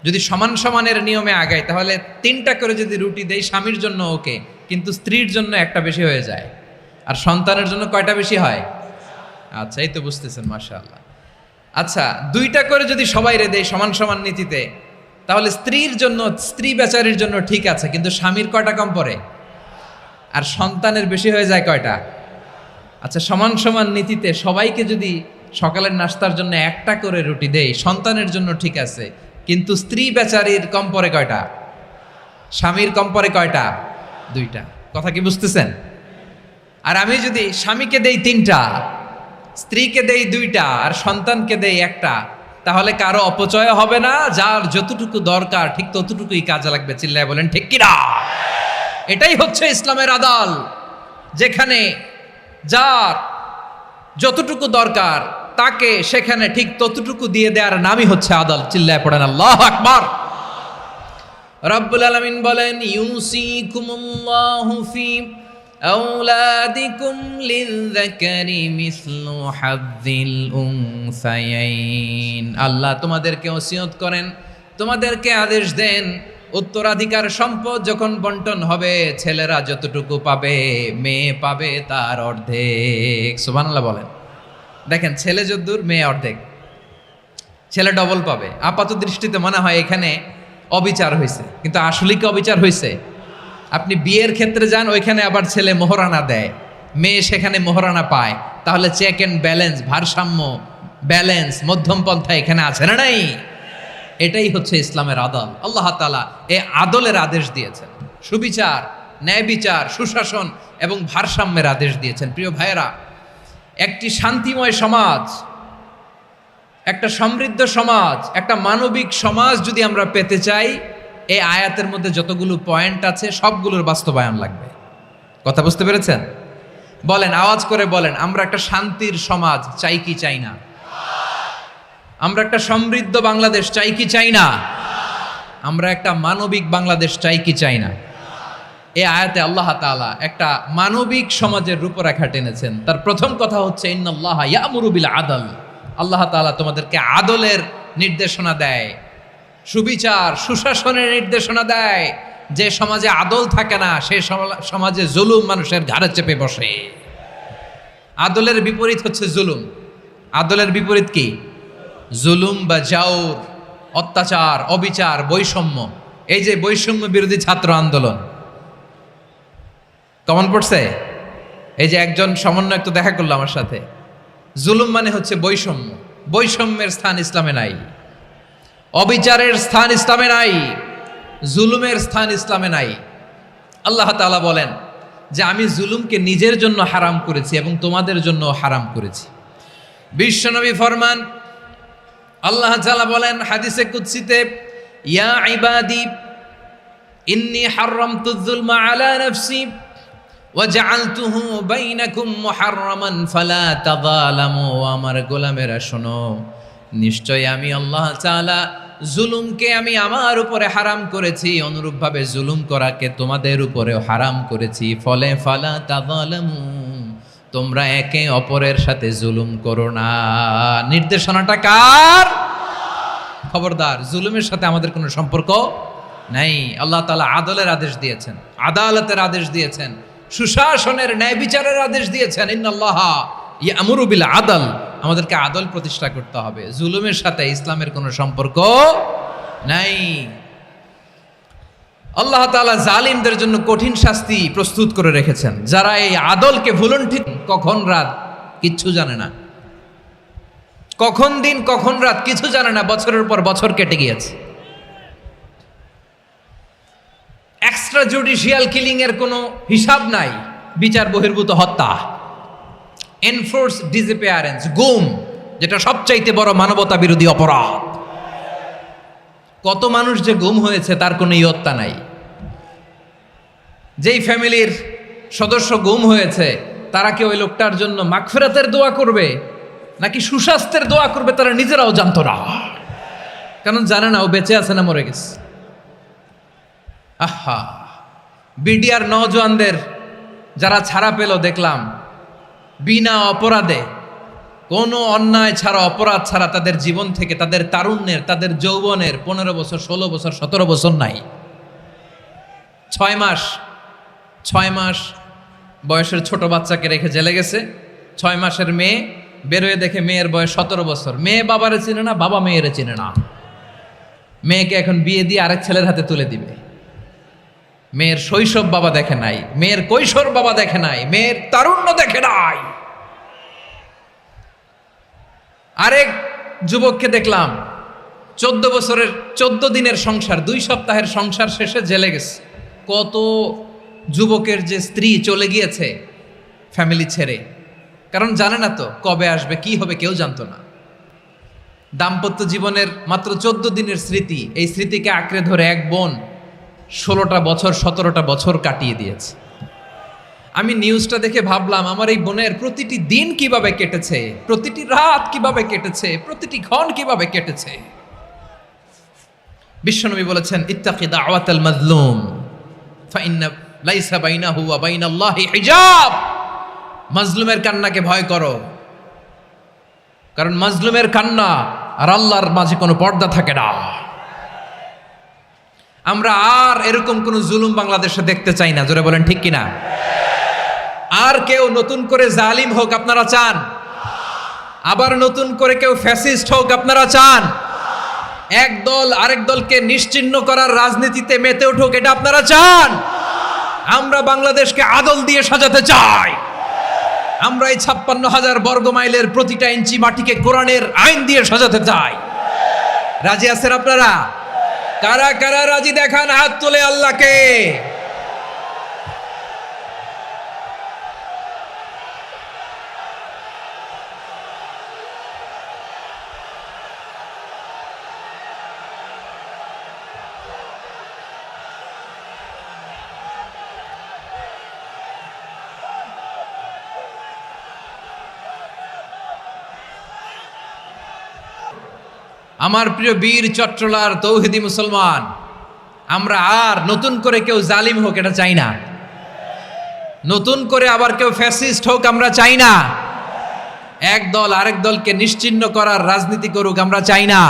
যদি সমান সমানের নিয়মে আগাই, তাহলে 3টা করে যদি রুটি দেই, স্বামীর জন্য ওকে, কিন্তু স্ত্রীর জন্য 1টা বেশি হয়ে যায়। আর সন্তানের জন্য কয়টা বেশি হয়? আচ্ছা, এই তো বুঝতেছেন, মাশাআল্লাহ। আচ্ছা, 2টা করে যদি সবাই দেই সমান সমান নীতিতে, তাহলে স্ত্রীর জন্য, স্ত্রী বেচারির জন্য ঠিক আছে, কিন্তু স্বামীর কয়টা কম পড়ে? আর সন্তানের বেশি হয়ে যায় কয়টা? আচ্ছা, সমান সমান নীতিতে সবাইকে যদি সকালের নাস্তার জন্য 1টা করে রুটি দেই, সন্তানের জন্য ঠিক আছে, কিন্তু স্ত্রী বেচারির কম পড়ে কয়টা? স্বামীর কম পড়ে কয়টা? 2টা। কথা কি বুঝতেছেন? আর আমি যদি স্বামীকে দেই 3টা, স্ত্রীকে দেই 2টা, আর সন্তানকে দেই 1টা, তাহলে কারো অপচয় হবে না। যার যতটুকু দরকার ঠিক ততটুকুই কাজে লাগবে। চিল্লায় বলেন ঠিক কিনা? এটাই হচ্ছে ইসলামের আদল, যেখানে যার যতটুকু দরকার তাকে সেখানে ঠিক ততটুকু দিয়ে দেওয়ার নামই হচ্ছে আদল। চিল্লায় পড়েন আল্লাহু আকবার। রব্বুল আলামিন বলেন, ইউসিকুমুল্লাহু ফি আওলাদিকুম লিযযাকারি মিসলু হাযযিল উনসায়াইন। আল্লাহ তোমাদেরকে ওসিয়ত করেন, তোমাদেরকে আদেশ দেন, উত্তরাধিকার সম্পদ যখন বন্টন হবে, ছেলেরা যতটুকু পাবে, মেয়ে পাবে তার অর্ধেক। সুবহানাল্লাহ বলেন। দেখেন, ছেলে যদ্দূর, মেয়ে অর্ধেক, ছেলে ডবল পাবে। আপাত দৃষ্টিতে মনে হয় এখানে অবিচার হয়েছে, কিন্তু আসলে কি অবিচার হয়েছে? আপনি বিয়ের ক্ষেত্রে যান, ওইখানে আবার ছেলে মোহরানা দেয়, মেয়ে সেখানে মোহরানা পায়। তাহলে চেক এন্ড ব্যালেন্স, ভারসাম্য, ব্যালেন্স, মধ্যম পন্থা এখানে আছে না নাই? এটাই হচ্ছে ইসলামের আদল। আল্লাহ তাআলা এই আদলের আদেশ দিয়েছেন, সুবিচার, ন্যায় বিচার, সুশাসন এবং ভারসাম্যের আদেশ দিয়েছেন। প্রিয় ভাইয়েরা, একটি শান্তিময় সমাজ, একটা সমৃদ্ধ সমাজ, একটা মানবিক সমাজ যদি আমরা পেতে চাই, এই আয়াতের মধ্যে যতগুলো পয়েন্ট আছে সবগুলোর বাস্তবায়ন লাগবে। কথা বুঝতে পেরেছেন? বলেন, আওয়াজ করে বলেন, আমরা একটা শান্তির সমাজ চাই কি চাই না? আমরা একটা সমৃদ্ধ বাংলাদেশ চাই কি চাই না? আমরা একটা মানবিক বাংলাদেশ চাই কি চাই না? এই আয়াতে আল্লাহ তাআলা একটা মানবিক সমাজের রূপরেখা টেনেছেন। তার প্রথম কথা হচ্ছে, ইন্নাল্লাহা ইয়ামুরু বিল আদল। আল্লাহ তাআলা তোমাদেরকে আদলের নির্দেশনা দেয়, সুবিচার, সুশাসনের নির্দেশনা দেয়। যে সমাজে আদল থাকে না, সেই সমাজে জুলুম মানুষের ঘাড়ে চেপে বসে। আদলের বিপরীত হচ্ছে জুলুম। আদলের বিপরীত কি? জুলুম বা জাওর, অত্যাচার, অবিচার, বৈষম্য। এই যে বৈষম্য বিরোধী ছাত্র আন্দোলন কমন পড়ছে? এই যে একজন সমন্বয়ক তো দেখা করলো আমার সাথে। জুলুম মানে হচ্ছে বৈষম্য। বৈষম্যের স্থান ইসলামে নাই, অবিচারের স্থান ইসলামে নাই, জুলুমের স্থান ইসলামে নাই। আল্লাহ তাআলা বলেন যে আমি জুলুমকে নিজের জন্য হারাম করেছি এবং তোমাদের জন্য হারাম করেছি। বিশ্বনবী ফরমান, আল্লাহ তাআলা বলেন হাদিসে কুদসিতে, ইয়া ইবাদি ইন্নী হারামতুয যুলমা আলা নাফসি ওয়া জাআলতুহু বাইনাকুম মুহাররামান ফালা তাযালামু। আমার গোলামেরা শোনো, নিশ্চয় আমি আল্লাহ তাআলা জুলুমকে আমি আমার উপরে হারাম করেছি, অনুরূপভাবে জুলুম করাকে তোমাদের উপরেও হারাম করেছি। ফলে ফালা তাযালামু, তোমরা একে অপরের সাথে জুলুম করো না। নির্দেশনাটা কার? খবরদার, জুলুমের সাথে আমাদের কোনো সম্পর্ক নাই। আল্লাহ তাআলা আদলের আদেশ দিয়েছেন, আদালতের আদেশ দিয়েছেন, সুশাসনের, ন্যায় বিচারের আদেশ দিয়েছেন। ইন্নাল্লাহা ইয়ামুরু বিল আদল, আমাদেরকে আদল প্রতিষ্ঠা করতে হবে। জুলুমের সাথে ইসলামের কোনো সম্পর্ক নাই। আল্লাহ তাআলা জালিমদের জন্য কঠিন শাস্তি প্রস্তুত করে রেখেছেন। যারা এই আদলকে ভুলুণ্ঠিত, কখন রাত কিচ্ছু জানে না, কখন দিন কখন রাত কিছু জানে না, বছরের পর বছর কেটে গিয়েছে। এক্সট্রা জুডিশিয়াল কিলিং এর কোনো হিসাব নাই, বিচার বহির্ভূত হত্যা, এনফোর্স ডিসঅ্যাপিয়ারেন্স, গুম, যেটা সবচাইতে বড় মানবতা বিরোধী অপরাধ। কত মানুষ যে গুম হয়েছে তার কোনো ইয়ত্তা নাই। যেই ফ্যামিলির সদস্য গুম হয়েছে তারা কি ওই লোকটার জন্য মাগফিরাতের দোয়া করবে নাকি সুস্বাস্থ্যের দোয়া করবে তারা নিজেরাও জানতো না, কারণ জানে না ও বেঁচে আছে না মরে গেছে। আহা, বিডিআর নওজোয়ানদের যারা ছাড়া পেল দেখলাম, বিনা অপরাধে, কোনো অন্যায় ছাড়া, অপরাধ ছাড়া তাদের জীবন থেকে, তাদের তারুণ্যের, তাদের যৌবনের 15 বছর 16 বছর 17 বছর নাই, 6 মাস বয়সের ছোট বাচ্চাকে রেখে জেলে গেছে। 6 মাসের মেয়ে বেরোয় দেখে মেয়ের বয়স 17 বছর। মেয়ে বাবারে চিনে না, বাবা মেয়েরে চিনে না। মেয়েকে এখন বিয়ে দিয়ে আরেক ছেলের হাতে তুলে দিবে। মেয়ের শৈশব বাবা দেখে নাই, মেয়ের কৈশোর বাবা দেখে নাই, মেয়ের তারুণ্য দেখে নাই। আরেক যুবককে দেখলাম 14 দিনের সংসার, 2 সপ্তাহের সংসার শেষে জেলে গেছে। কত যুবকের যে স্ত্রী চলে গিয়েছে ফ্যামিলি ছেড়ে, কারণ জানে না তো কবে আসবে, কি হবে, কেউ জানতো না। দাম্পত্য জীবনের মাত্র 14 দিনের স্মৃতি, এই স্মৃতিকে আঁকড়ে ধরে এক বোন 16টা বছর 17টা বছর কাটিয়ে দিয়েছে। আমি নিউজটা দেখে ভাবলাম, আমার এই বোনের প্রতিটি দিন কিভাবে কেটেছে, প্রতিটি রাত কিভাবে কেটেছে, প্রতিটি ক্ষণ কিভাবে কেটেছে। বিশ্বনবী বলেছেন, ইত্তাকি দাওয়াতাল মাজলুম ফাইন্না লাইসা বাইনাহু ওয়া বাইনাল্লাহি হিজাব। মাজলুমের কান্নাকে ভয় করো, কারণ মাজলুমের কান্না আর আল্লাহর মাঝে কোনো পর্দা থাকে না। আমরা আর এরকম কোন জুলুম বাংলাদেশে দেখতে চাই না, জোরে বলেন ঠিক কিনা? আর কেউ নতুন করে জালিম হোক আপনারা চান? আবার নতুন করে কেউ ফ্যাসিস্ট হোক আপনারা চান? এক দল আরেক দলকে নিশ্চিহ্ন করার রাজনীতিতে মেতে উঠুক এটা আপনারা চান? আমরা বাংলাদেশকে আদল দিয়ে সাজাতে চাই। আমরা এই 56,000 বর্গ মাইলের প্রতিটা ইঞ্চি মাটিকে কোরআনের আইন দিয়ে সাজাতে চাই। রাজি আছেন আপনারা? কারা কারা রাজি দেখান হাত তুলে আল্লাহকে। আমার প্রিয় বীর চট্টলার তৌহিদি মুসলমান, আমরা আর নতুন করে কেউ জালিম হোক এটা চাই না, নতুন করে আবার কেউ ফ্যাসিস্ট হোক আমরা চাই না, এক দল আরেক দলকে নিশ্চিহ্ন করার রাজনীতি করুক আমরা চাই না।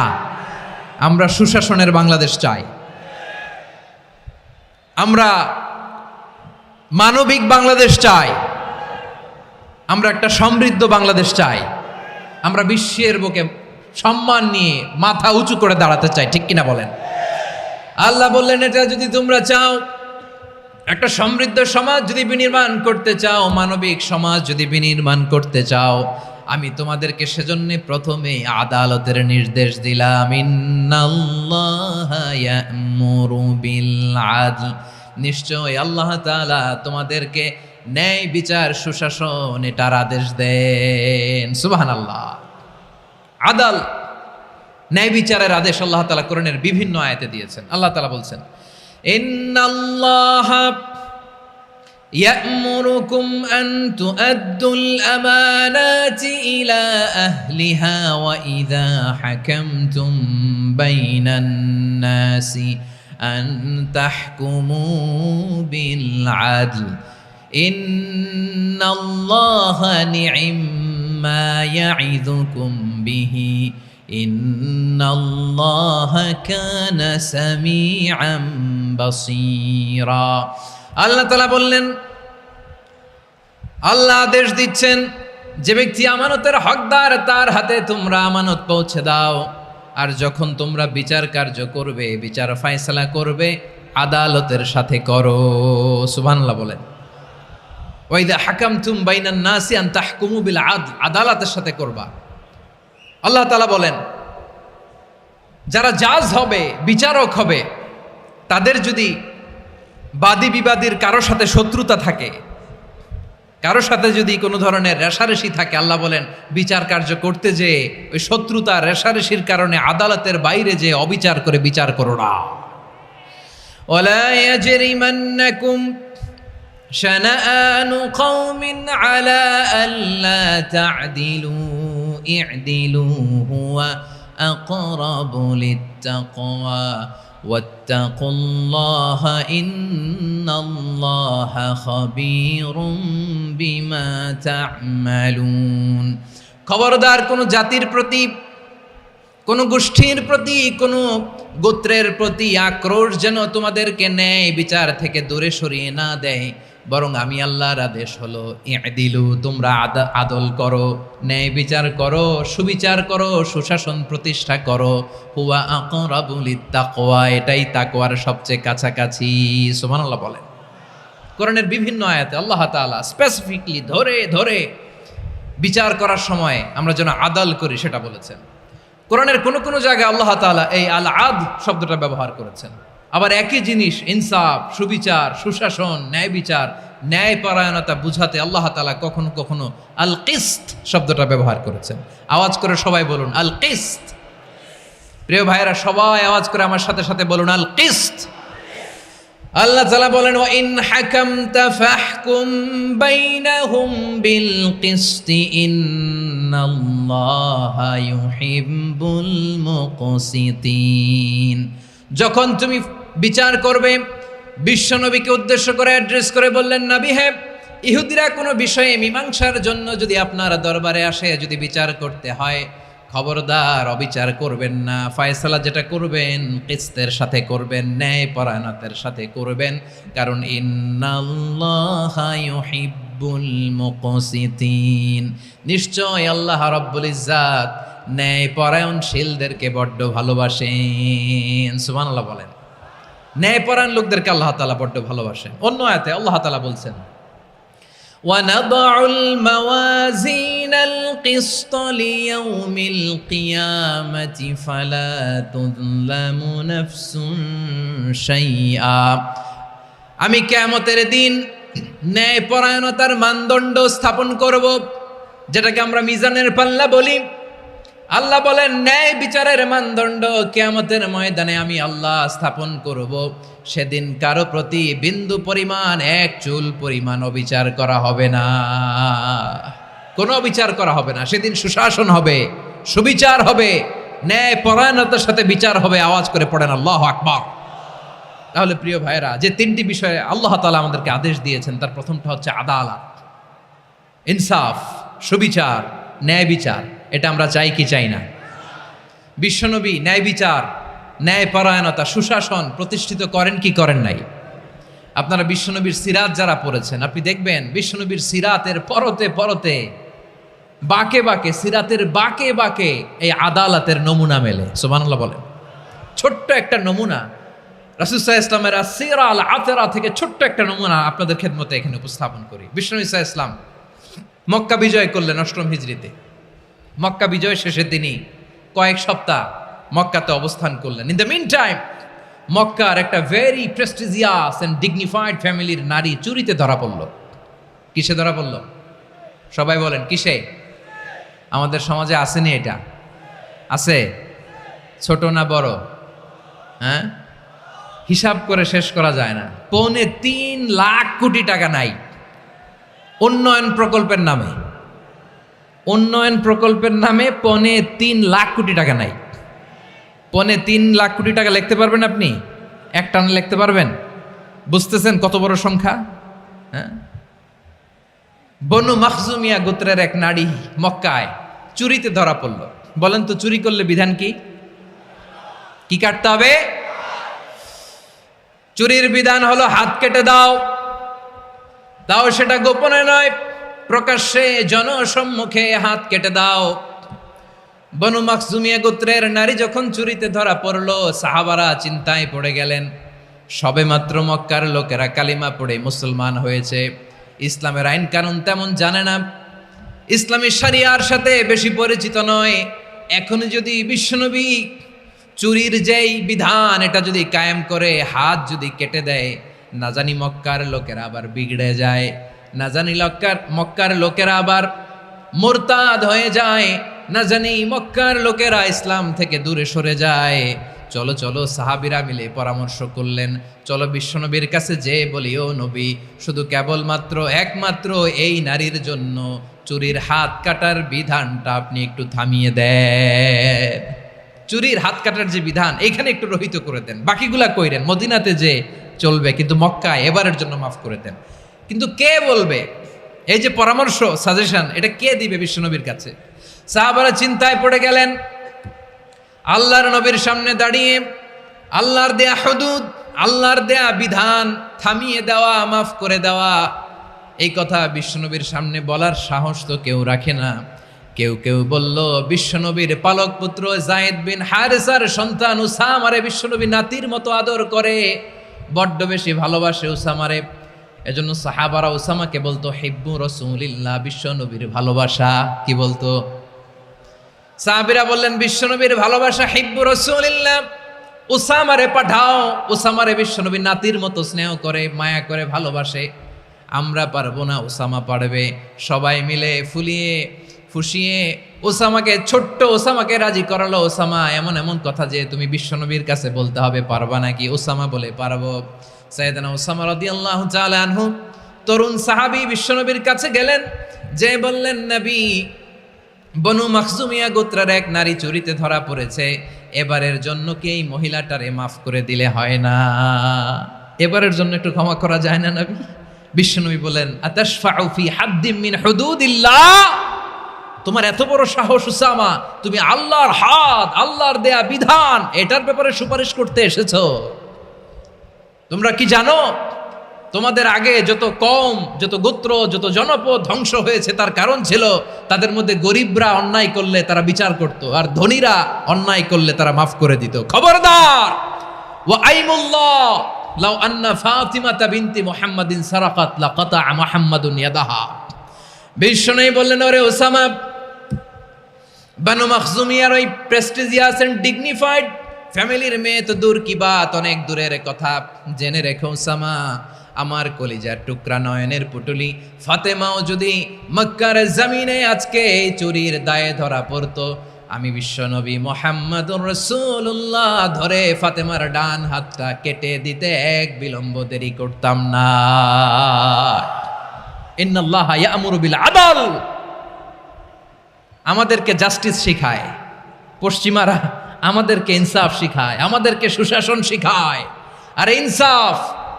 আমরা সুশাসনের বাংলাদেশ চাই, আমরা মানবিক বাংলাদেশ চাই, আমরা একটা সমৃদ্ধ বাংলাদেশ চাই, আমরা বিশ্বের বুকে সম্মান নিয়ে মাথা উঁচু করে দাঁড়াতে চাই, ঠিক কিনা বলেন? আল্লাহ বললেন, এটা যদি তোমরা চাও, একটা সমৃদ্ধ সমাজ যদি বিনির্মাণ করতে চাও, মানবিক সমাজ যদি বিনির্মাণ করতে চাও, আমি তোমাদেরকে সেজন্য প্রথমে আদালতের নির্দেশ দিলাম। ইন্নাল্লাহা ইয়া'মুরু বিল আদল, নিশ্চয় আল্লাহ তাআলা তোমাদেরকে ন্যায় বিচার, সুশাসন এটার আদেশ দেন। সুবহানাল্লাহ। আদাল, ন্যায় বিচারের আদেশ আল্লাহ তাআলা কোরআনের বিভিন্ন আয়াতে দিয়েছেন। আল্লাহ তাআলা বলছেন, ইন্নাল্লাহা ইয়া'মুরুকুম আন তুআদ্দুল আমানাতি ইলা আহলিহা ওয়া ইযা হাকামতুম বাইনান নাসি আন তাহকুমু বিল আদল ইন্নাল্লাহা নি'ম্মা ইয়া'iযুকুম বিহি ইন্নাল্লাহা কানা সামিআন বাসীরা। আল্লাহ তাআলা বললেন, আল্লাহ আদেশ দিচ্ছেন যে ব্যক্তি আমানতের হকদার তার হাতে তোমরা আমানত পৌঁছে দাও। আর যখন তোমরা বিচার কার্য করবে, বিচার ফায়সালা করবে, আদালতের সাথে করো। সুবহানাল্লাহ বলেন। ওয়াইদা হাকামতুম বাইনান নাসি আন তাহকুমু বিল আদল, আদালতের সাথে করবা। আল্লাহ তাআলা বলেন যারা জাজ হবে, বিচারক হবে, তাদের যদি বাদী বিবাদীর কারো সাথে শত্রুতা থাকে, কারো সাথে যদি কোনো ধরনের রেষারেষি থাকে, আল্লাহ বলেন বিচার কার্য করতে যে ওই শত্রুতা রেষারেষির কারণে আদালতের বাইরে যে অবিচার করে বিচার করো না। ওয়ালা ইয়াজরিমান্নাকুম শানাআনু কওমিন আলা আল্লা তা'দিলু ই'দিলু হুয়া আকরাবু লিত্তাকওয়া ওয়াত্তাকুল্লাহা ইন্নাল্লাহা খাবীরুম বিমা তা'মালুন। খবরদার কোন জাতির প্রতি, কোন গোষ্ঠীর প্রতি, কোন গোত্রের প্রতি আক্রোশ যেন তোমাদেরকে ন্যায় বিচার থেকে দূরে সরিয়ে না দেয়, বরং আমি আল্লাহর আদেশ হলো ই'দিলু, তোমরা আদল করো, ন্যায় বিচার করো, সুবিচার করো, সুশাসন প্রতিষ্ঠা করো। হুয়া আকরাবু লিত্তাকওয়া, এটাই তাকওয়ার সবচেয়ে কাছাকাছি। সুবহানাল্লাহ বলেন। কোরআনের বিভিন্ন আয়াতে আল্লাহ তাআলা স্পেসিফিকলি ধরে ধরে বিচার করার সময় আমরা যেন আদল করি সেটা বলেছেন। কোরআনের কোন কোন জায়গায় আল্লাহ তাআলা এই আল আদ শব্দটা ব্যবহার করেছেন। আবার একই জিনিস ইনসাফ, সুবিচার, সুশাসন, ন্যায় বিচার, ন্যায়পরায়ণতা বুঝাতে আল্লাহ তাআলা কখনো কখনো আল কিসত শব্দটা ব্যবহার করেছেন। আওয়াজ করে সবাই বলুন আল কিসত। প্রিয় ভাইয়েরা, সবাই আওয়াজ করে আমার সাথে সাথে বলুন আল কিসত। আল্লাহ তাআলা বলেন ওয়া ইন হাকামতা ফাহকুম বাইনাহুম বিল কিসতি ইন্নাল্লাহা ইউহিব্বুল মুকসিতিন। যখন তুমি বিচার করবে, বিশ্বনবীকে উদ্দেশ্য করে অ্যাড্রেস করে বললেন, নবী হে, ইহুদিরা কোনো বিষয়ে মীমাংসার জন্য যদি আপনার দরবারে আসে, যদি বিচার করতে হয়, খবরদার অবিচার করবেন না। ফয়সালা যেটা করবেন কিসতের সাথে করবেন, ন্যায় পরায়ণতার সাথে করবেন, কারণ ইন্নাল্লাহা ইউহিব্বুল মুকসিতিন, নিশ্চয় আল্লাহ রাব্বুল ইজ্জাত ন্যায় পরায়ণশীলদেরকে বড্ড ভালোবাসেন। সুবহানাল্লাহ বলেন। ন্যায় পরায়ণ লোকদেরকে আল্লাহ তাআলা বড্ড ভালোবাসেন। অন্য আয়াতে আল্লাহ তাআলা বলছেন وَنَضَعُ الْمَوَازِينَ الْقِسْطَ لِيَوْمِ الْقِيَامَةِ فَلَا تُظْلَمُ نَفْسٌ شَيْئًا। আমি কিয়ামতের দিন ন্যায়পরায়ণতার মানদণ্ড স্থাপন করব, যেটাকে আমরা মিজানের পাল্লা বলি। আল্লাহ বলেন ন্যায় বিচারের মানদণ্ড কিয়ামতের ময়দানে আমি আল্লাহ স্থাপন করব। সেদিন কারো প্রতি বিন্দু পরিমাণ, এক চুল পরিমাণ অবিচার করা হবে না, কোনো অবিচার করা হবে না। সেদিন সুশাসন হবে, সুবিচার হবে, ন্যায় পরায়ণতার সাথে বিচার হবে। আওয়াজ করে পড়েন আল্লাহু আকবার। তাহলে প্রিয় ভাইরা, যে তিনটি বিষয়ে আল্লাহ তাআলা আমাদেরকে আদেশ দিয়েছেন, তার প্রথমটা হচ্ছে আদালত, ইনসাফ, সুবিচার, ন্যায় বিচার। এটা আমরা চাই কি চাই না? বিশ্বনবী ন্যায় বিচার, ন্যায় পরায়ণতা, সুশাসন প্রতিষ্ঠিত করেন কি করেন নাই? আপনারা বিশ্বনবীর সিরাত যারা পড়েছেন, আপনি দেখবেন বিশ্বনবীর সিরাতের পরতে পরতে, বাঁকে বাঁকে, সিরাতের বাঁকে বাঁকে এই আদালতের নমুনা মেলে। সুবহানাল্লাহ বলেন। ছোট্ট একটা নমুনা রাসূল সাল্লাল্লাহু আলাইহি ওয়াসাল্লামের আসসিরা আল আতরা থেকে ছোট্ট একটা নমুনা আপনাদের খেদমতে এখানে উপস্থাপন করি। বিশ্বনবী সাল্লাল্লাহু আলাইহি ওয়াসাল্লাম মক্কা বিজয় করলেন ৮ম হিজরিতে। মক্কা বিজয় শেষের দিনই কয়েক সপ্তাহ মক্কাতে অবস্থান করলেন। ইন দ্য মিন টাইম মক্কার একটা ভেরি প্রেস্টিজিয়াস অ্যান্ড ডিগনিফাইড ফ্যামিলির নারী চুরিতে ধরা পড়ল। কিসে ধরা পড়ল? সবাই বলেন কিসে? আমাদের সমাজে আসেনি এটা? আছে? ছোট না বড়? হ্যাঁ, হিসাব করে শেষ করা যায় না। ৩.৫ লাখ কোটি টাকা নাই উন্নয়ন প্রকল্পের নামে। উন্নয়ন প্রকল্পের নামে ৩.৫ লাখ কোটি টাকা নাই। ৩.৫ লাখ কোটি টাকা লিখতে পারবেন আপনি? এক টানে লিখতে পারবেন? বুঝতেছেন কত বড় সংখ্যা? হ্যাঁ, বনু মাখজুমিয়া গোত্রের এক নারী মক্কায় চুরিতে ধরা পড়ল। বলেন তো চুরি করলে বিধান কি? কি কাটতে হবে? চুরির বিধান হলো হাত কেটে দাও। তাও সেটা গোপনে নয়, প্রকাশ্যে জনসম্মুখে হাত কেটে দাও। বনু মাখজুমিয়া গোত্রের নারী যখন চুরিতে ধরা পড়লো, সাহাবারা চিন্তায় পড়ে গেলেন। সবেমাত্র মক্কার লোকেরা কালিমা পড়ে মুসলমান হয়েছে, ইসলামের আইন কানুন তেমন জানে না, ইসলামী শরিয়ার সাথে বেশি পরিচিত নয়। এখন যদি বিশ্বনবী চুরির যেই বিধান এটা যদি কায়েম করে হাত যদি কেটে দেয়, না জানি মক্কার লোকেরা আবার বিগড়ে যায়, না জানি মক্কার লোকেরা আবার মুরতাদ হয়ে যায়, না জানি মক্কার লোকেরা ইসলাম থেকে দূরে সরে যায়। চলো চলো, সাহাবীরা মিলে পরামর্শ করলেন, চলো বিশ্বনবীর কাছে যে বলি, ও নবী, শুধু কেবলমাত্র একমাত্র এই নারীর জন্য চুরির হাত কাটার বিধানটা আপনি একটু থামিয়ে দেন। চুরির হাত কাটার যে বিধান এইখানে একটু রহিত করে দেন, বাকিগুলা কইরেন মদিনাতে যে চলবে, কিন্তু মক্কায় এবারের জন্য মাফ করে দেন। কিন্তু কে বলবে? এই যে পরামর্শ, সাজেশন, এটা কে দিবে বিশ্বনবীর কাছে? সাহাবারা চিন্তায় পড়ে গেলেন। আল্লাহর নবীর সামনে দাঁড়িয়ে আল্লাহর দেয়া হুদুদ, আল্লাহর দেয়া বিধান থামিয়ে দেওয়া, মাফ করে দেওয়া, এই কথা বিশ্বনবীর সামনে বলার সাহস তো কেউ রাখে না। কেউ কেউ বলল, বিশ্বনবীর পালক পুত্র যায়েদ বিন হারেসার সন্তান উসামারে বিশ্বনবী নাতির মতো আদর করে, বড্ড বেশি ভালোবাসে উসামারে। এজন্য সাহাবারা উসামাকে বলতো হিব্বু রাসূলিল্লাহ, বিশ্বনবীর ভালোবাসা। কি বলতো? সাহাবীরা বললেন, বিশ্বনবীর ভালোবাসা হিব্বু রাসূলিল্লাহ, উসামারে পাঠাও। উসামারে বিশ্বনবী নাতির মতো স্নেহ করে, মায়া করে, ভালোবাসে। আমরা পারবো না, উসামা পারবে। সবাই মিলে ফুলিয়ে ফুসিয়ে ওসামাকে, ছোট্ট ওসামাকে রাজি করালো। ওসামা, এমন এমন কথা যে তুমি বিশ্বনবীর কাছে বলতে হবে, পারবা নাকি? ওসামা বলে, পারবো। সাইয়েদনা ওসামা রাদিয়াল্লাহু তাআলা আনহু তরুণ সাহাবী বিশ্বনবীর কাছে গেলেন, যে বললেন, নবী, বনু মাখজুমিয়া গোত্রের এক নারী চুরিতে ধরা পড়েছে, এবারের জন্য কি এই মহিলাটারে মাফ করে দিলে হয় না? এবারের জন্য একটু ক্ষমা করা যায় না নবী? বিশ্বনবী বলেন, আতাশফাউ ফি হাদ্দিম মিন হুদুদিল্লাহ, তোমার এত বড় সাহস উসামা, তুমি আল্লাহর হাত, আল্লাহর দেয়া বিধান, এটার ব্যাপারে সুপারিশ করতে এসেছো? তোমরা কি জানো তোমাদের আগে যত কওম, যত গোত্র, যত জনপদ ধ্বংস হয়েছে তার কারণ ছিল তাদের মধ্যে গরিবরা অন্যায় করলে তারা বিচার করত, আর ধনীরা অন্যায় করলে তারা মাফ করে দিত। খবরদার! ওয়া আইমুল্লাহ লাউ আন্না ফাতিমাতা বিনতি মুহাম্মাদিন সারাকাত লাকাতা মুহাম্মাদুন ইয়াদাহা। বিশ্বনবী বললেন, ওরে ওসামা, বানু মাখজুমিয়ার ওই প্রেস্টিজিয়াস এন্ড ডিগনিফাইড ফ্যামিলির মেয়ে তো দূর কি বাত, অনেক দূরের কথা। জেনে রেখো ওসামা, আমার কলিজার টুকরা, নয়নের পুটুলি ফাতেমাও যদি মক্কার জমিনে আজকে এই চুরির দায়ে ধরা পড়তো, আমি বিশ্বনবী মুহাম্মাদুর রাসূলুল্লাহ ধরে ফাতেমার ডান হাতটা কেটে দিতে এক বিলম্ব দেরি করতাম না। ইন্নাল্লাহা ইয়া'মুরু বিল আদল, আমাদেরকে জাস্টিস শিখায়। পশ্চিমারা আমাদেরকে ইনসাফ শিখায়, আমাদেরকে সুশাসন শিখায়। আর ইনসাফ,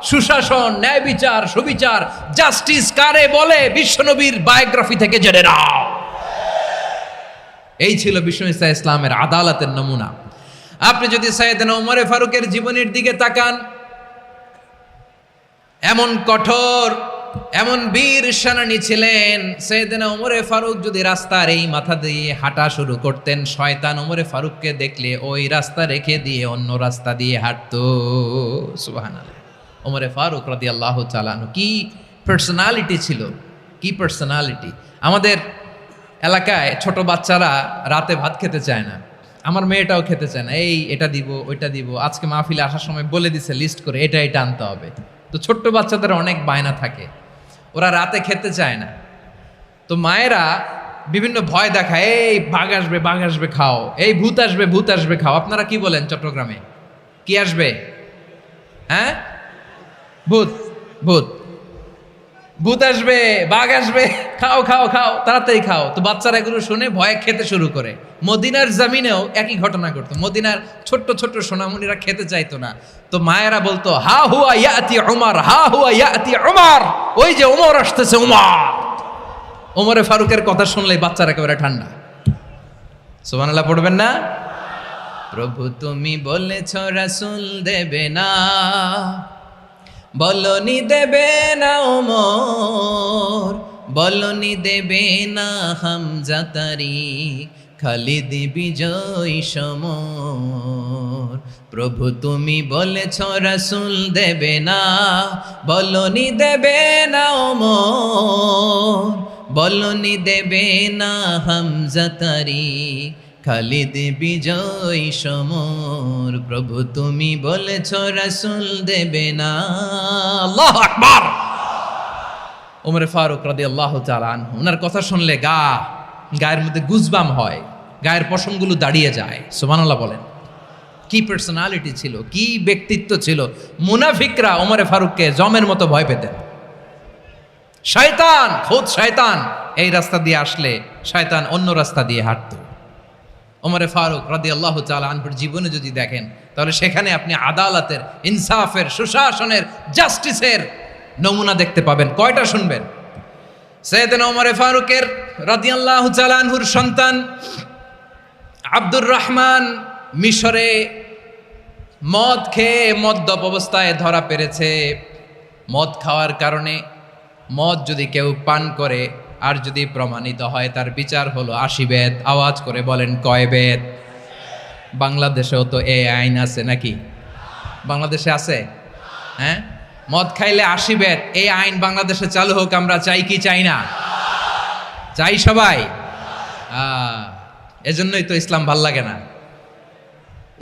সুশাসন, ন্যায় বিচার, সুবিচার, জাস্টিস কারে বলে বিশ্বনবীর বায়োগ্রাফি থেকে জেনে নাও। এই ছিল বিশ্বনবী ইসলামের আদালতের নমুনা। আপনি যদি সাইয়েদনা ওমর ফারুকের জীবনের দিকে তাকান, এমন কঠোর, এমন বীর সেনানী ছিলেন। সাইয়েদনা ওমর ফারুক যদি রাস্তার এই মাথা দিয়ে হাঁটা শুরু করতেন, শয়তান ওমর ফারুককে দেখলে ওই রাস্তা রেখে দিয়ে অন্য রাস্তা দিয়ে হাঁটতো। সুবহানাল্লাহ। ওমর ফারুক রাদিয়াল্লাহু তাআলা আনহু কি পার্সোনালিটি ছিল, কি পার্সোনালিটি! আমাদের এলাকায় ছোট বাচ্চারা রাতে ভাত খেতে চায় না, আমার মেয়েটাও খেতে চায় না। এই এটা দিব, ওইটা দিব, আজকে মাহফিলে আসার সময় বলে দিছে লিস্ট করে, এটা এটা আনতে হবে। তো ছোট্ট বাচ্চাদের অনেক বায়না থাকে, ওরা রাতে খেতে চায় না। তো মায়েরা বিভিন্ন ভয় দেখায়, এই বাঘ আসবে, বাঘ আসবে খাও, এই ভূত আসবে, ভূত আসবে খাও। আপনারা কি বলেন চট্টগ্রামে? কি আসবে? হ্যাঁ, ভূত, ভূত, ভূত আসবে, বাঘ আসবে, খাও খাও খাও, তাড়াতাড়ি খাও। তো বাচ্চারা এগুলো শুনে ভয়ে খেতে শুরু করে। মদিনার জমিনেও একই ঘটনা ঘটতো। মদিনার ছোট্ট ছোট্ট সোনামণিরা খেতে চাইতো না। তো মায়েরা বলতো, হা হুয়া ইয়াতি উমর, হা হুয়া ইয়াতি উমর, ওই যে উমর আসতেছে, উমর। ওমরে ফারুকের কথা শুনলেই বাচ্চারা একেবারে ঠান্ডা। সুবহানাল্লাহ পড়বেন না? প্রভু তুমি বলেছ রাসূল দেবে না, বলনি দেবে না ওমর, বলনি দেবে না হামজা তারিখ, খালিদ বিজয় সমর। প্রভু তুমি বলেছ রাসূল দেবে না, বলনি দেবে না ওমর, বলনি দেবে না হামজা তারিখ, খালিদ বিজয় সমর। প্রভু তুমি বলেছ রাসূল দেবে না। আল্লাহু আকবার। ওমর ফারুক রাদিয়াল্লাহু তাআলা আনহু, ওনার কথা শুনলে গায়ের মধ্যে গুজবাম হয়, গায়ের পশমগুলো দাঁড়িয়ে যায়। সুবহানাল্লাহ বলেন। কি পার্সোনালিটি ছিল, কি ব্যক্তিত্ব ছিল। মুনাফিকরা ওমর ফারুককে জমের মতো ভয় পেতেন। শয়তান, খোদ শয়তান এই রাস্তা দিয়ে আসলে শয়তান অন্য রাস্তা দিয়ে হাঁটত। ওমর ফারুক রাদিয়াল্লাহু তাআলা আনহুর জীবনে যদি দেখেন, তাহলে সেখানে আপনি আদালতের, ইনসাফের, সুশাসনের, জাস্টিসের নমুনা দেখতে পাবেন। কয়টা শুনবেন? সাইয়েদনা ওমর ফারুকের রাদিয়াল্লাহু তাআলা আনহুর সন্তান আব্দুর রহমান মিশরে মদ খেয়ে মদ্যপ অবস্থায় ধরা পড়েছে। মদ খাওয়ার কারণে, মদ যদি কেউ পান করে আর যদি প্রমাণিত হয়, তার বিচার হলো 80 বেত। আওয়াজ করে বলেন কয় বেত? বাংলাদেশেও তো এই আইন আছে নাকি? বাংলাদেশে আছে? হ্যাঁ, মদ খাইলে 80 বেত, এই আইন বাংলাদেশে চালু হোক। আমরা চাই কি চাই না? চাই সবাই। এজন্যই তো ইসলাম ভাল লাগে না।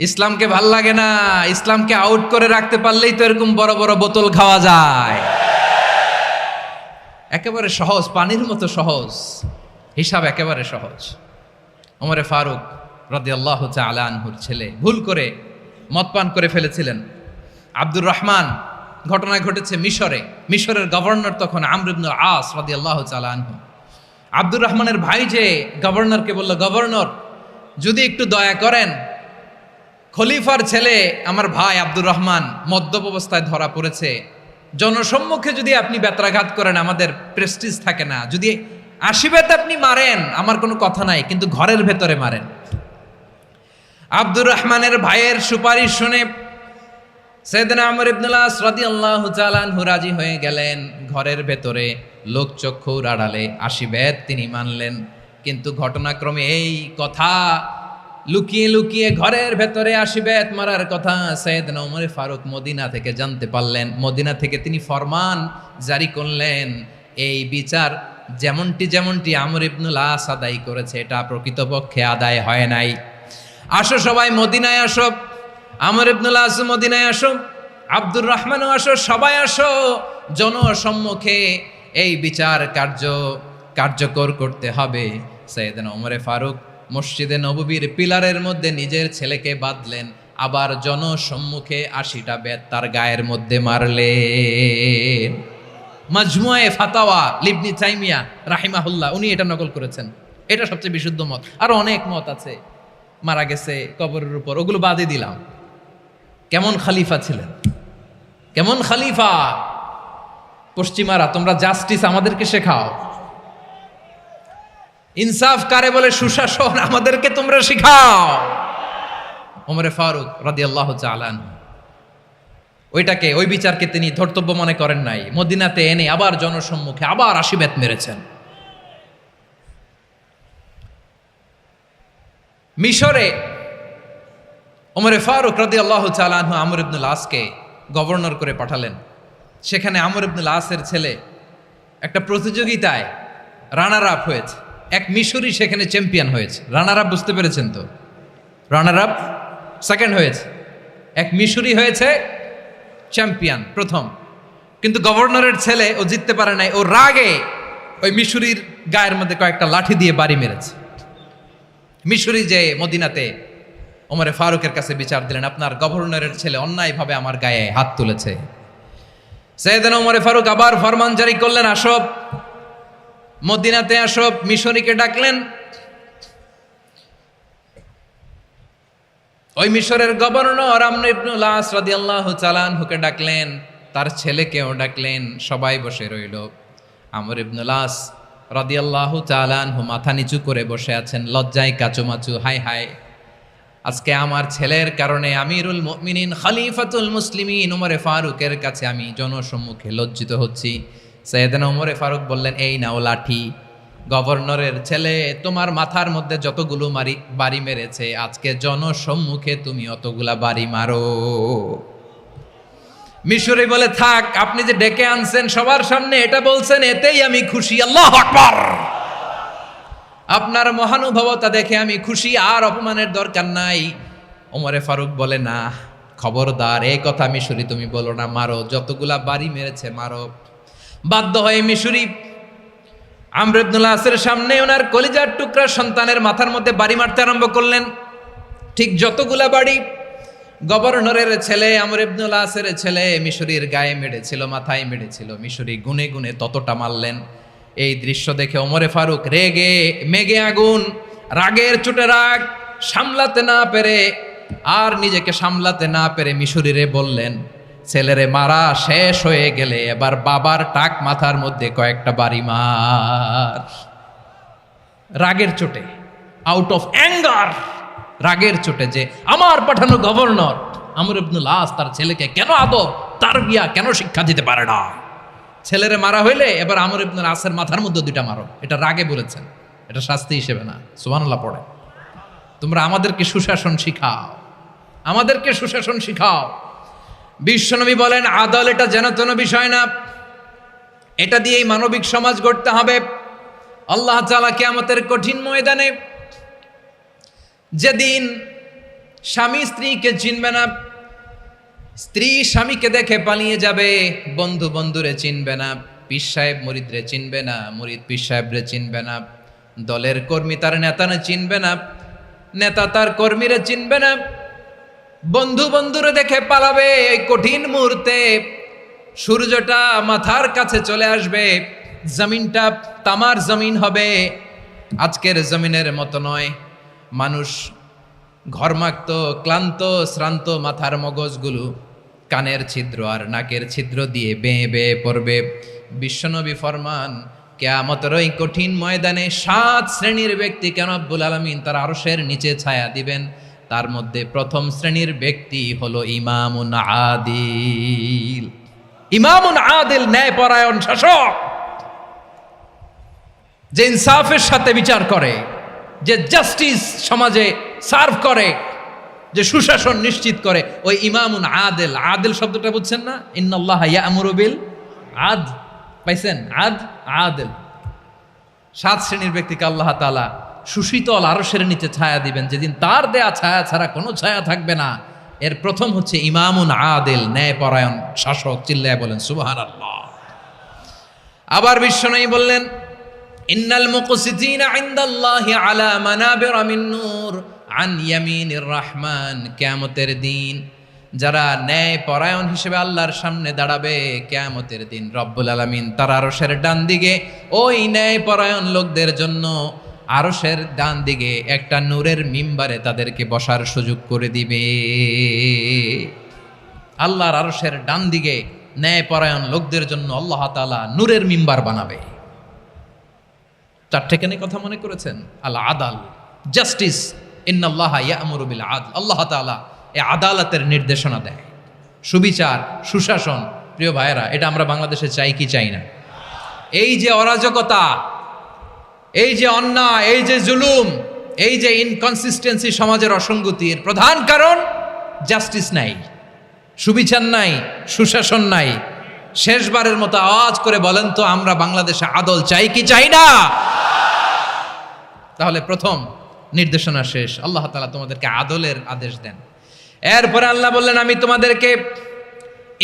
ইসলামকে ভাল লাগে না। ইসলামকে আউট করে রাখতে পারলেই তো এরকম বড় বড় বোতল খাওয়া যায়। একেবারে সহজ, পানির মতো সহজ, হিসাব একেবারে সহজ। ওমর ফারুক রাদিয়াল্লাহু তাআলা আনহুর ছেলে ভুল করে মদ পান করে ফেলেছিলেন। আব্দুর রহমান, ঘটনা ঘটেছে মিশরে। মিশরের গভর্নর তখন আমর ইবনুল আস রাদিয়াল্লাহু তাআলা আনহু। আব্দুর রহমানের ভাই যে গভর্নরকে বলল, গভর্নর যদি একটু দয়া করেন, খলিফার ছেলে আমার ভাই আব্দুর রহমান মদ্যপ অবস্থায় ধরা পড়েছে, জনসম্মুখে যদি আপনি বেত্রাঘাত করেন আমাদের প্রেস্টিজ থাকে না, যদি 80 বেত আপনি মারেন আমার কোনো কথা নাই, কিন্তু ঘরের ভেতরে মারেন। আব্দুর রহমানের ভাইয়ের সুপারিশ শুনে সাইয়েদনা আমর ইবনুল আস রাদিয়াল্লাহু তাআলা আনহু রাজি হয়ে গেলেন। ঘরের ভেতরে লোকচক্ষুর আড়ালে 80 বেত তিনি মানলেন। কিন্তু ঘটনাক্রমে এই কথা লুকিয়ে লুকিয়ে ঘরের ভেতরে 80 বেত মারার কথা সাইয়েদনা ওমর ফারুক মদিনা থেকে জানতে পারলেন। মদিনা থেকে তিনি ফরমান জারি করলেন, এই বিচার যেমনটি আমর ইবনুল আস আদায় করেছে, এটা প্রকৃতপক্ষে আদায় হয় নাই। আসো সবাই মদিনায় আসো, আমর ইবনুল আস মদিনায় আসো, আব্দুর রহমানও আসো, সবাই আসো, জনসম্মুখে এই বিচার কার্যকর করতে হবে। সাইয়েদনা ওমর ফারুক মসজিদে নববীর পিলারের মধ্যে নিজের ছেলেকে বাঁধলেন, আবার জনসম্মুখে 80টা বেত তার গায়ের মধ্যে মারলেন। মাজমুয়ে ফাতাওয়া ইবনে তাইমিয়া রাহিমাহুল্লাহ উনি এটা নকল করেছেন। এটা সবচেয়ে বিশুদ্ধ মত। আরো অনেক মত আছে, মারা গেছে কবরের উপর, ওগুলো বাদই দিলাম। কেমন খলিফা ছিলেন, কেমন খলিফা! পশ্চিমারা তোমরা জাস্টিস আমাদেরকে শেখাও, ইনসাফ কারে বলে, সুশাসন আমাদেরকে তোমরা শিখাও। ওমর ফারুক রাদিয়াল্লাহু তাআলা আনহু ওই বিচারকে তিনি ধর্তব্য মনে করেন নাই। মদিনাতে এনে আবার জনসম্মুখে আবার 80 বেত মেরেছেন। মিশরে ওমর ফারুক রাদিয়াল্লাহু তাআলা আনহু আমর ইবনুল আসকে গভর্নর করে পাঠালেন। সেখানে আমর ইবনুল আসের ছেলে একটা প্রতিযোগিতায় রানার আপ হয়েছে। এক মিশরি সেখানে চ্যাম্পিয়ন হয়েছে। রানার আপ বুঝতে পেরেছেন তো? রানার আপ সেকেন্ড হয়েছে, এক মিশরি হয়েছে চ্যাম্পিয়ন প্রথম। কিন্তু গভর্নরের ছেলে ও জিততে পারে নাই। ও রাগে ওই মিশরির গায়ের মধ্যে কয়েকটা লাঠি দিয়ে বাড়ি মেরেছে। মিশরি যে মদিনাতে ওমর ফারুকের কাছে বিচার দিলেন, আপনার গভর্নরের ছেলে অন্যায়ভাবে আমার গায়ে হাত তুলেছে। সাইয়েদনা ওমর ফারুক আবার ফরমান জারি করলেন, আসো মদিনাতে আসো। মিশরীকে ডাকলেন। ওই মিশরের গভর্নর আমর ইবনুল আস রাদিয়াল্লাহু তাআলা আনহুকে ডাকলেন, তার ছেলেকেও ডাকলেন। সবাই বসে রইল। আমর ইবনুল আস রাদিয়াল্লাহু তাআলা আনহু মাথা নিচু করে বসে আছেন, লজ্জায় কাচুমাচু। হায় হায়, আজকে আমার ছেলের কারণে আমিরুল মুমিনিন খলিফাতুল মুসলিমিন ওমর ফারুকের কাছে আমি জনসম্মুখে লজ্জিত হচ্ছি। সাইয়েদনা ওমরে ফারুক বললেন, এই নাও লাঠি, গভর্নরের ছেলে তোমার মাথার মধ্যে যতগুলো বাড়ি মেরেছে আজকে জনসম্মুখে তুমি অতগুলা বাড়ি মারো। মিশরি বলে, থাক, আপনি যে ডেকে আনছেন সবার সামনে এটা বলছেন, এতেই আমি খুশি। আল্লাহু আকবার। আপনার মহানুভবতা দেখে আমি খুশি, আর অপমানের দরকার নাই। ওমরে ফারুক বলে, না, খবরদার, এই কথা মিশরি তুমি বলো না, মারো, যতগুলা বাড়ি মেরেছে মারো। বাধ্য হয়ে মিশরি আমর ইবনুল আসের সামনে ওনার কলিজার টুকরা সন্তানের মাথার মধ্যে বাড়ি মারতে আরম্ভ করলেন। ঠিক যতগুলা বাড়ি গভর্নরের ছেলে আমর ইবনুল আসের ছেলে মিশরির গায়ে মেরেছিল, মাথায় মেরেছিল, মিশরি গুনে গুনে ততটা মারলেন। এই দৃশ্য দেখে ওমরে ফারুক রেগে মেগে আগুন, রাগের চোটে রাগ সামলাতে না পেরে, আর নিজেকে সামলাতে না পেরে মিশরিরে বললেন, ছেলেরে মারা শেষ হয়ে গেলে এবার বাবার টাক মাথার মধ্যে কয়েকটা বাড়ি মার। রাগের চোটে, আউট অফ অ্যাঙ্গার, রাগের চোটে, যে আমার পাঠানো গভর্নর আমর ইবনুল আস তার ছেলেকে কেন আদব তারবিয়া কেন শিক্ষা দিতে পারে না। ছেলেরে মারা হইলে এবার আমর ইবনুল আসের মাথার মধ্যে দুইটা মারো। এটা রাগে বলেছেন, এটা শাস্তি হিসেবে না। সুবহানাল্লাহ পড়ে। তোমরা আমাদেরকে সুশাসন শিখাও, আমাদেরকে সুশাসন শিখাও। বিশ্বনবী বলেন, আদল এটা যেন তেন বিষয় না, এটা দিয়েই মানবিক সমাজ গড়তে হবে। আল্লাহ তাআলা কিয়ামতের কঠিন ময়দানে, যেদিন স্বামী স্ত্রীকে চিনবে না, স্ত্রী স্বামীকে দেখে পালিয়ে যাবে, বন্ধু বন্ধুরে চিনবে না, পীর সাহেব মুরিদরে চিনবে না, মুরিদ পীর সাহেবরে চিনবে না, দলের কর্মী তার নেতারে চিনবে না, নেতা তার কর্মীরে চিনবে না, বন্ধু বন্ধুরে দেখে পালাবে। এই কঠিন মুহূর্তে সূর্যটা মাথার কাছে চলে আসবে, জমিনটা তামার জমিন হবে, আজকের জমিনের মতো নয়। মানুষ ঘর্মাক্ত, ক্লান্ত, শ্রান্ত মাথার মগজগুলো কানের ছিদ্র আর নাকের ছিদ্র দিয়ে বেয়ে বেয়ে পড়বে। বিশ্বনবী ফরমান, কিয়ামতের ওই কঠিন ময়দানে 7 শ্রেণীর ব্যক্তিকে রব্বুল আলামিন তার আরশের নিচে ছায়া দিবেন। তার মধ্যে প্রথম শ্রেণীর ব্যক্তি হলো ইমামুন আদিল। ইমামুন আদিল, ন্যায়পরায়ণ শাসক, যে ইনসাফের সাথে বিচার করে, যে জাস্টিস সমাজে সার্ভ করে, যে সুশাসন নিশ্চিত করে, ওই ইমামুন আদিল। আদিল শব্দটা বুঝছেন না? ইন্নাল্লাহা ইয়া'মুরু বিল আদল, পাইছেন? আদিল। 7 শ্রেণীর ব্যক্তিকে আল্লাহ তাআলা সুশীতল আরশের নিচে ছায়া দিবেন, যেদিন তার দেয়া ছায়া ছাড়া কোনো ছায়া থাকবে না। এর প্রথম হচ্ছে ইমামুন আদিল, ন্যায়পরায়ণ শাসক। চিল্লায় বলেন সুবহানাল্লাহ। আবার বিশ্বনবী বললেন, ইন্নাল মুকসিতিনা ইনদাল্লাহি আলা মানাবিরা মিন নূর আন ইয়ামিনির রহমান। কিয়ামতের দিন যারা ন্যায়পরায়ণ হিসেবে আল্লাহর সামনে দাঁড়াবে, কিয়ামতের দিন রব্বুল আলামিন তার আরশের ডান দিকে ওই ন্যায়পরায়ণ লোকদের জন্য আরশের ডান দিকে একটা নূরের মিম্বারে তাদেরকে বসার সুযোগ করে দিবে। আল্লাহর আরশের ডান দিকে ন্যায়পরায়ণ লোকদের জন্য আল্লাহ তাআলা নূরের মিম্বার বানাবে। 4টে কেন কথা মনে করেছেন? আল আদাল, জাস্টিস। ইন্নাল্লাহা ইয়া'মুরু বিল আদল। আল্লাহ তাআলা এই আদালতের নির্দেশনা দেয়, সুবিচার, সুশাসন। প্রিয় ভাইয়েরা, এটা আমরা বাংলাদেশে চাই কি চাই না? এই যে অরাজকতা, এই যে অন্যায়, এই যে জুলুম, এই যে ইনকনসিস্টেন্সি সমাজের অসঙ্গতির প্রধান কারণ জাস্টিস নাই, সুবিচার নাই, সুশাসন নাই। শেষবারের মতো আওয়াজ করে বলেন তো, আমরা বাংলাদেশে আদল চাই কি চাই না? তাহলে প্রথম নির্দেশনা শেষ। আল্লাহ তাআলা তোমাদেরকে আদলের আদেশ দেন। এরপরে আল্লাহ বললেন, আমি তোমাদেরকে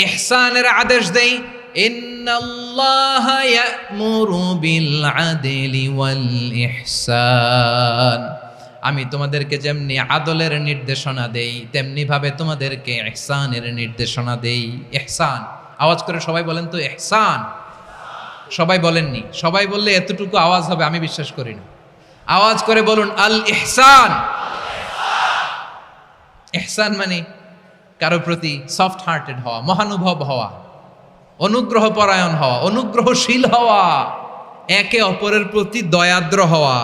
ইহসানের আদেশ দেই। ইন্নাল্লাহা ইয়া'মুরু বিল আদলি ওয়াল ইহসান। আমি তোমাদেরকে যেমনি আদলের নির্দেশনা দেই, তেমনি ভাবে তোমাদেরকে ইহসানের নির্দেশনা দেই। ইহসান, আওয়াজ করে সবাই বলেন তো ইহসান। সবাই বলেননি, সবাই বললে এতটুকু আওয়াজ হবে আমি বিশ্বাস করি না। আওয়াজ করে বলুন আল ইহসান। ইহসান মানে কারো প্রতি সফট হার্টেড হওয়া, মহানুভব হওয়া, অনুগ্রহ পরায়ণ হওয়া, অনুগ্রহশীল হওয়া, একে অপরের প্রতি দয়াদ্র হওয়া।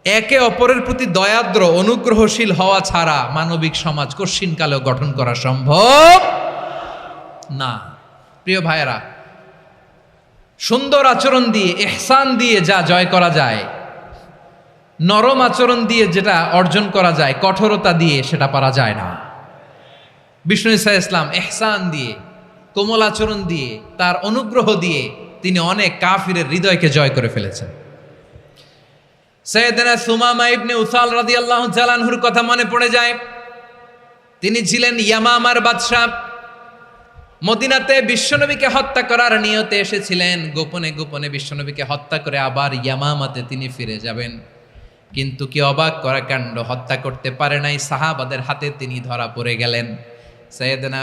একে অপরের প্রতি দয়াদ্র, অনুগ্রহশীল হওয়া ছাড়া মানবিক সমাজ কশিনকালেও গঠন করা সম্ভব না। প্রিয় ভাইয়েরা, সুন্দর আচরণ দিয়ে, ইহসান দিয়ে যা জয় করা যায়, নরম আচরণ দিয়ে যেটা অর্জন করা যায়, কঠোরতা দিয়ে সেটা পারা যায় না। বিষ্ণু ঈসা ইসলাম ইহসান দিয়ে, কোমল আচরণ দিয়ে, তার অনুগ্রহ দিয়ে তিনি অনেক কাফিরের হৃদয়কে জয় করে ফেলেছেন। সাইয়েদনা সুমামা ইবনে উসাল রাদিয়াল্লাহু তাআলা আনহুর কথা মনে পড়ে যায়। তিনি ছিলেন ইয়ামামার বাদশা। মদিনাতে বিশ্বনবীকে হত্যা করার নিয়তে এসেছিলেন। গোপনে গোপনে বিশ্বনবীকে হত্যা করে আবার ইয়ামামাতে তিনি ফিরে যাবেন। কিন্তু কি অবাক করা কাণ্ড, হত্যা করতে পারে নাই, সাহাবাদের হাতে তিনি ধরা পড়ে গেলেন। সাইয়েদনা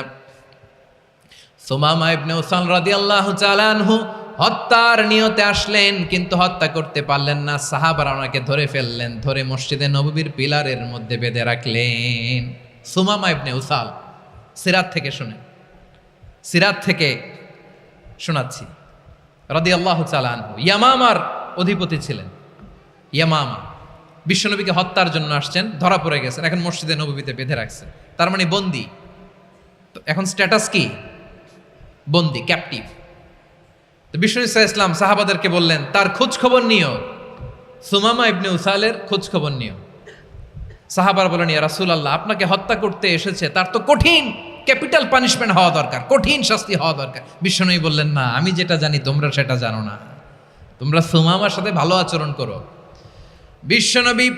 সুমামা ইবনে উসাল রাদিয়াল্লাহু তাআলা আনহু হত্যার নিয়তে আসলেন, কিন্তু হত্যা করতে পারলেন না। সাহাবারা ওনাকে ধরে ফেললেন, ধরে মসজিদে নববীর পিলারের মধ্যে বেঁধে রাখলেন। সুমামা ইবনে উসাল, সিরাত থেকে শুনেন, সিরাত থেকে শোনাচ্ছি। রাদিয়াল্লাহু তাআলা আনহু ইয়ামামার অধিপতি ছিলেন। ইয়ামামা বিশ্বনবীকে হত্যার জন্য আসছেন, ধরা পড়ে গেছেন, এখন মসজিদে নববীতে বেঁধে রাখছে, তার মানে বন্দী। তো এখন স্ট্যাটাস কি? বন্দী, ক্যাপটিভ। তো বিষ্ণু ঈসা ইসলাম সাহাবাদেরকে বললেন, তার খোঁজ খবর নিও, সুমামা ইবনে উসালের খোঁজ খবর নিও। সাহাবার বলেন, ইয়া রাসূলুল্লাহ, আপনাকে হত্যা করতে এসেছে, তার তো কঠিন ক্যাপিটাল পানিশমেন্ট হওয়া দরকার, কঠিন শাস্তি হওয়া দরকার। বিশ্বনবী বললেন, না, আমি যেটা জানি তোমরা সেটা জানো না, তোমরা সুমামার সাথে ভালো আচরণ করো। বিশ্বনবী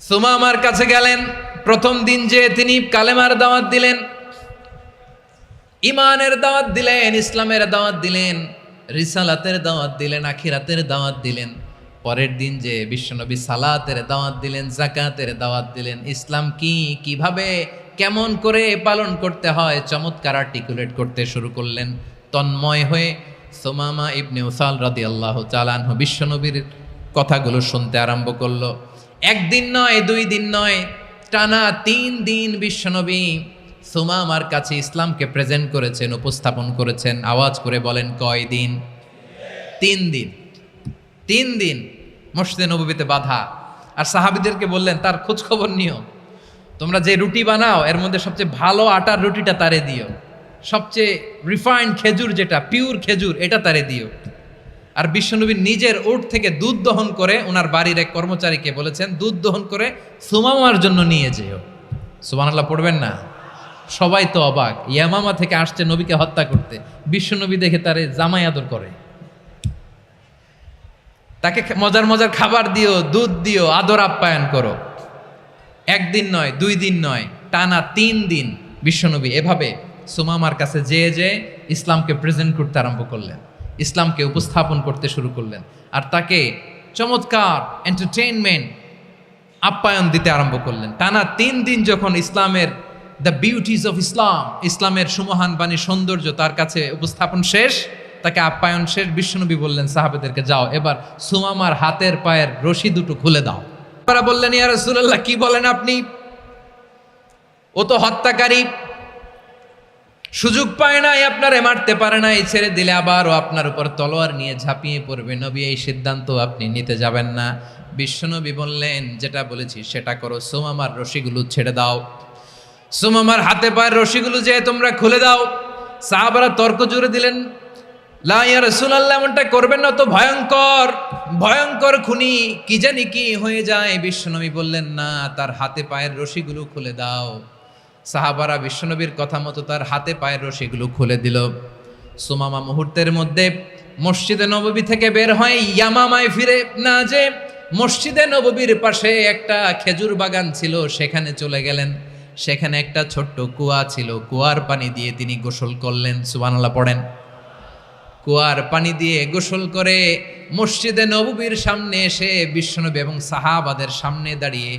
সুমামার কাছে গেলেন। প্রথম দিন যে তিনি কালেমার দাওয়াত দিলেন, ইমানের দাওয়াত দিলেন, ইসলামের দাওয়াত দিলেন, রিসালাতের দাওয়াত দিলেন, আখিরাতের দাওয়াত দিলেন। পরের দিন যে বিশ্বনবী সালাতের দাওয়াত দিলেন, যাকাতের দাওয়াত দিলেন, ইসলাম কি, কিভাবে, কেমন করে পালন করতে হয় চমৎকার আর্টিকুলেট করতে শুরু করলেন। তন্ময় হয়ে সুমামা ইবনে উসাল রাদিয়াল্লাহু তাআলা আনহু বিশ্বনবীর কথাগুলো শুনতে আরম্ভ করলো। একদিন নয়, 2 দিন নয়, টানা 3 দিন বিশ্বনবী সুমামার কাছে ইসলামকে প্রেজেন্ট করেছেন, উপস্থাপন করেছেন। আওয়াজ করে বলেন, কয় দিন? 3 দিন। 3 দিন মসজিদে নববীতে বাঁধা। আর সাহাবীদেরকে বললেন, তার খোঁজ খবর নিও, তোমরা যে রুটি বানাও এর মধ্যে সবচেয়ে ভালো আটার রুটিটা তারে দিও, সবচেয়ে রিফাইন্ড খেজুর, যেটা পিওর খেজুর, এটা তারে দিও। আর বিশ্বনবী নিজের উট থেকে দুধ দহন করে ওনার বাড়ির এক কর্মচারীকে বলেছেন, দুধ দহন করে সুমামার জন্য নিয়ে যেও। সুবহানাল্লাহ পড়বেন না? সবাই তো অবাক, ইয়ামামা থেকে আসছে নবীকে হত্যা করতে, বিশ্বনবী দেখে তারে জামাই আদর করে, তাকে মজার মজার খাবার দিও, দুধ দিও, আদর আপ্যায়ন করো। 1 দিন নয়, 2 দিন নয়, টানা 3 দিন বিশ্বনবী এভাবে সুমামার কাছে যেয়ে ইসলামকে প্রেজেন্ট করতে আরম্ভ করলেন, ইসলামকে উপস্থাপন করতে শুরু করলেন। আর তাকে চমৎকার এন্টারটেইনমেন্ট, আপ্যায়ন দিতে আরম্ভ করলেন। টানা 3 দিন যখন ইসলামের দ্য বিউটিজ অফ ইসলাম, ইসলামের সুমহান বাণী, সৌন্দর্য তার কাছে উপস্থাপন শেষ, তাকে আপ্যায়ন শেষ, বিশ্বনবী বললেন সাহাবেদেরকে, যাও এবার সুমামার হাতের পায়ের রশি দুটো খুলে দাও। তারা বললেন, ইয়া রাসূলুল্লাহ, কি বলেন আপনি? ও তো হত্যাকারী, সুযোগ পায় নাই, আপনারে মারতে পারে নাই, ছেড়ে দিলে আবার ও আপনার উপর তলোয়ার নিয়ে ঝাঁপিয়ে পড়বে। নবী, এই সিদ্ধান্ত আপনি নিতে যাবেন না। বিশ্বনবী বললেন, যেটা বলেছি সেটা করো, সুমামার রশিগুলো ছেড়ে দাও, সুমামার হাতে পায়ের রশিগুলো যে তোমরা খুলে দাও। সাহাবারা তর্ক জুড়ে দিলেন, লা ইয়া রাসূলুল্লাহ, এমনটা করবেন না, তো ভয়ঙ্কর, ভয়ঙ্কর খুনি, কি জানি কি হয়ে যায়। বিশ্বনবী বললেন, না, তার হাতে পায়ের রশিগুলো খুলে দাও। সাহাবারা বিশ্বনবীর কথা মতো তার হাতে পায়ের রশিগুলো খুলে দিল। সুমামা মুহূর্তের মধ্যে মসজিদে নববী থেকে বের হয়ে ইয়ামামায় ফিরে না যে মসজিদে নববীর পাশে একটা খেজুর বাগান ছিল, সেখানে চলে গেলেন। সেখানে একটা ছোট্ট কুয়া ছিল, কুয়ার পানি দিয়ে তিনি গোসল করলেন। সুবহানাল্লাহ পড়েন। কুয়ার পানি দিয়ে গোসল করে মসজিদে নববীর সামনে এসে বিশ্বনবী এবং সাহাবাদের সামনে দাঁড়িয়ে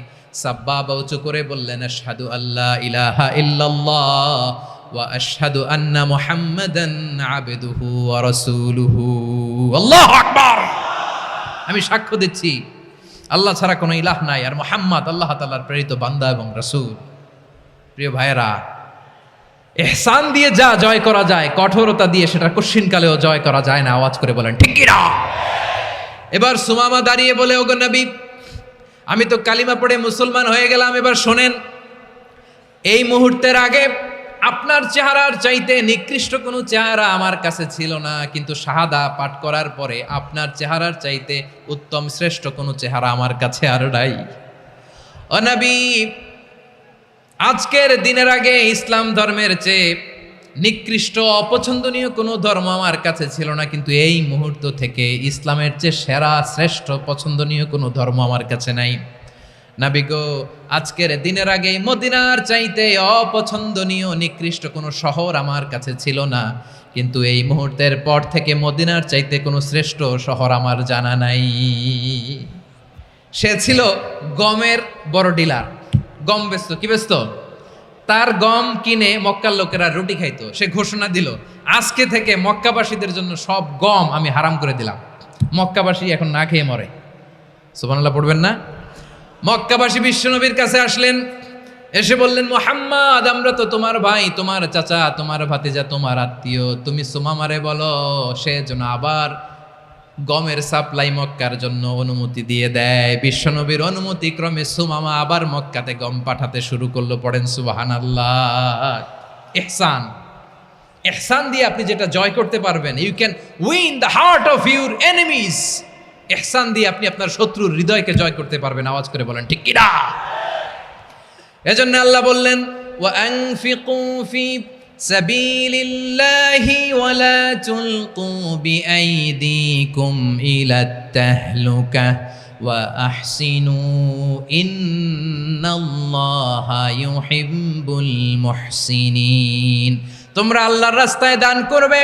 সাব্বাবা উঁচু করে বললেন, আশহাদু আল্লা ইলাহা ইল্লাল্লাহ ওয়া আশহাদু আন্না মুহাম্মাদান আবদুহু ওয়া রাসূলুহু। আল্লাহু আকবার। আমি সাক্ষ্য দিচ্ছি আল্লাহ ছাড়া কোনো ইলাহ নাই, আর মুহাম্মদ আল্লাহ তাআলার প্রেরিত বান্দা এবং রাসূল। প্রিয় ভাইয়েরা, ইহসান দিয়ে যা জয় করা যায়, কঠোরতা দিয়ে সেটা কঠিনকালেও জয় করা যায় না। আওয়াজ করে বলেন, ঠিক কি না? এবার সুমামা দাঁড়িয়ে বলে, ওগো নবী, আমি তো কালিমা পড়ে মুসলমান হয়ে গেলাম, এবার শোনেন, এই মুহূর্তের আগে আপনার চেহারার চাইতে নিকৃষ্ট কোনো চেহারা আমার কাছে ছিল না, কিন্তু শাহাদা পাঠ করার পরে আপনার চেহারার চাইতে উত্তম শ্রেষ্ঠ কোনো চেহারা আমার কাছে আর নাই। ও নবী, আজকের দিনের আগে ইসলাম ধর্মের চেয়ে নিকৃষ্ট অপছন্দনীয় কোনো ধর্ম আমার কাছে ছিল না, কিন্তু এই মুহূর্ত থেকে ইসলামের চেয়ে সেরা শ্রেষ্ঠ পছন্দনীয় কোনো ধর্ম আমার কাছে নাই। নবী গো, আজকের দিনের আগে মদিনার চাইতে অপছন্দনীয় নিকৃষ্ট কোনো শহর আমার কাছে ছিল না, কিন্তু এই মুহূর্তের পর থেকে মদিনার চাইতে কোনো শ্রেষ্ঠ শহর আমার জানা নাই। সে ছিল গমের বড় ডিলার, গম বেচতো। কি বেচতো? তার গম কিনে মক্কার লোকেরা রুটি খাইতো। সে ঘোষণা দিল, আজকে থেকে মক্কাবাসীদের জন্য সব গম আমি হারাম করে দিলাম, মক্কাবাসী এখন না খেয়ে মরে। সুবহানাল্লাহ পড়বেন না? মক্কাবাসী বিশ্বনবীর কাছে আসলেন, এসে বললেন, মুহাম্মদ, আমরা তো তোমার ভাই, তোমার চাচা, তোমার ভাতিজা, তোমার আত্মীয়, তুমি সুমামারে বলো সে যেন আবার গমের সাপ্লাই মক্কার জন্য অনুমতি দিয়ে দেয়। বিশ্বনবীর অনুমতি ক্রমে সুমামা আবার মক্কাতে গম পাঠাতে শুরু করলো। পড়েন সুবহানাল্লাহ। ইহসান, ইহসান দিয়ে আপনি যেটা জয় করতে পারবেন, you can win the heart of your enemies. ইহসান দিয়ে আপনি আপনার শত্রুর হৃদয়কে জয় করতে পারবেন। আওয়াজ করে বলেন ঠিক কিনা? এজন্য আল্লাহ বললেন, ওয়া আনফিকু ফি সাবিলিল্লাহি ওয়া লা তুলকু বিআইদিকুম ইলাত তাহলুকা ওয়া আহসিনু ইন্নাল্লাহা ইউহিব্বুল মুহসিনিন। তোমরা আল্লাহর রাস্তায় দান করবে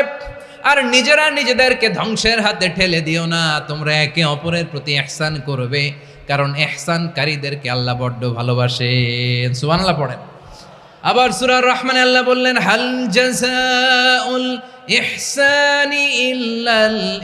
আর নিজেরা নিজেদেরকে ধ্বংসের হাতে ঠেলে দিও না। তোমরা একে অপরের প্রতি ইহসান করবে, কারণ ইহসানকারীদেরকে আল্লাহ বড্ড ভালোবাসেন। সুবহানাল্লাহ পড়েন। আবার সূরা রহমানে আল্লাহ বললেন, হাল জাযাউল ইহসানি ইল্লাল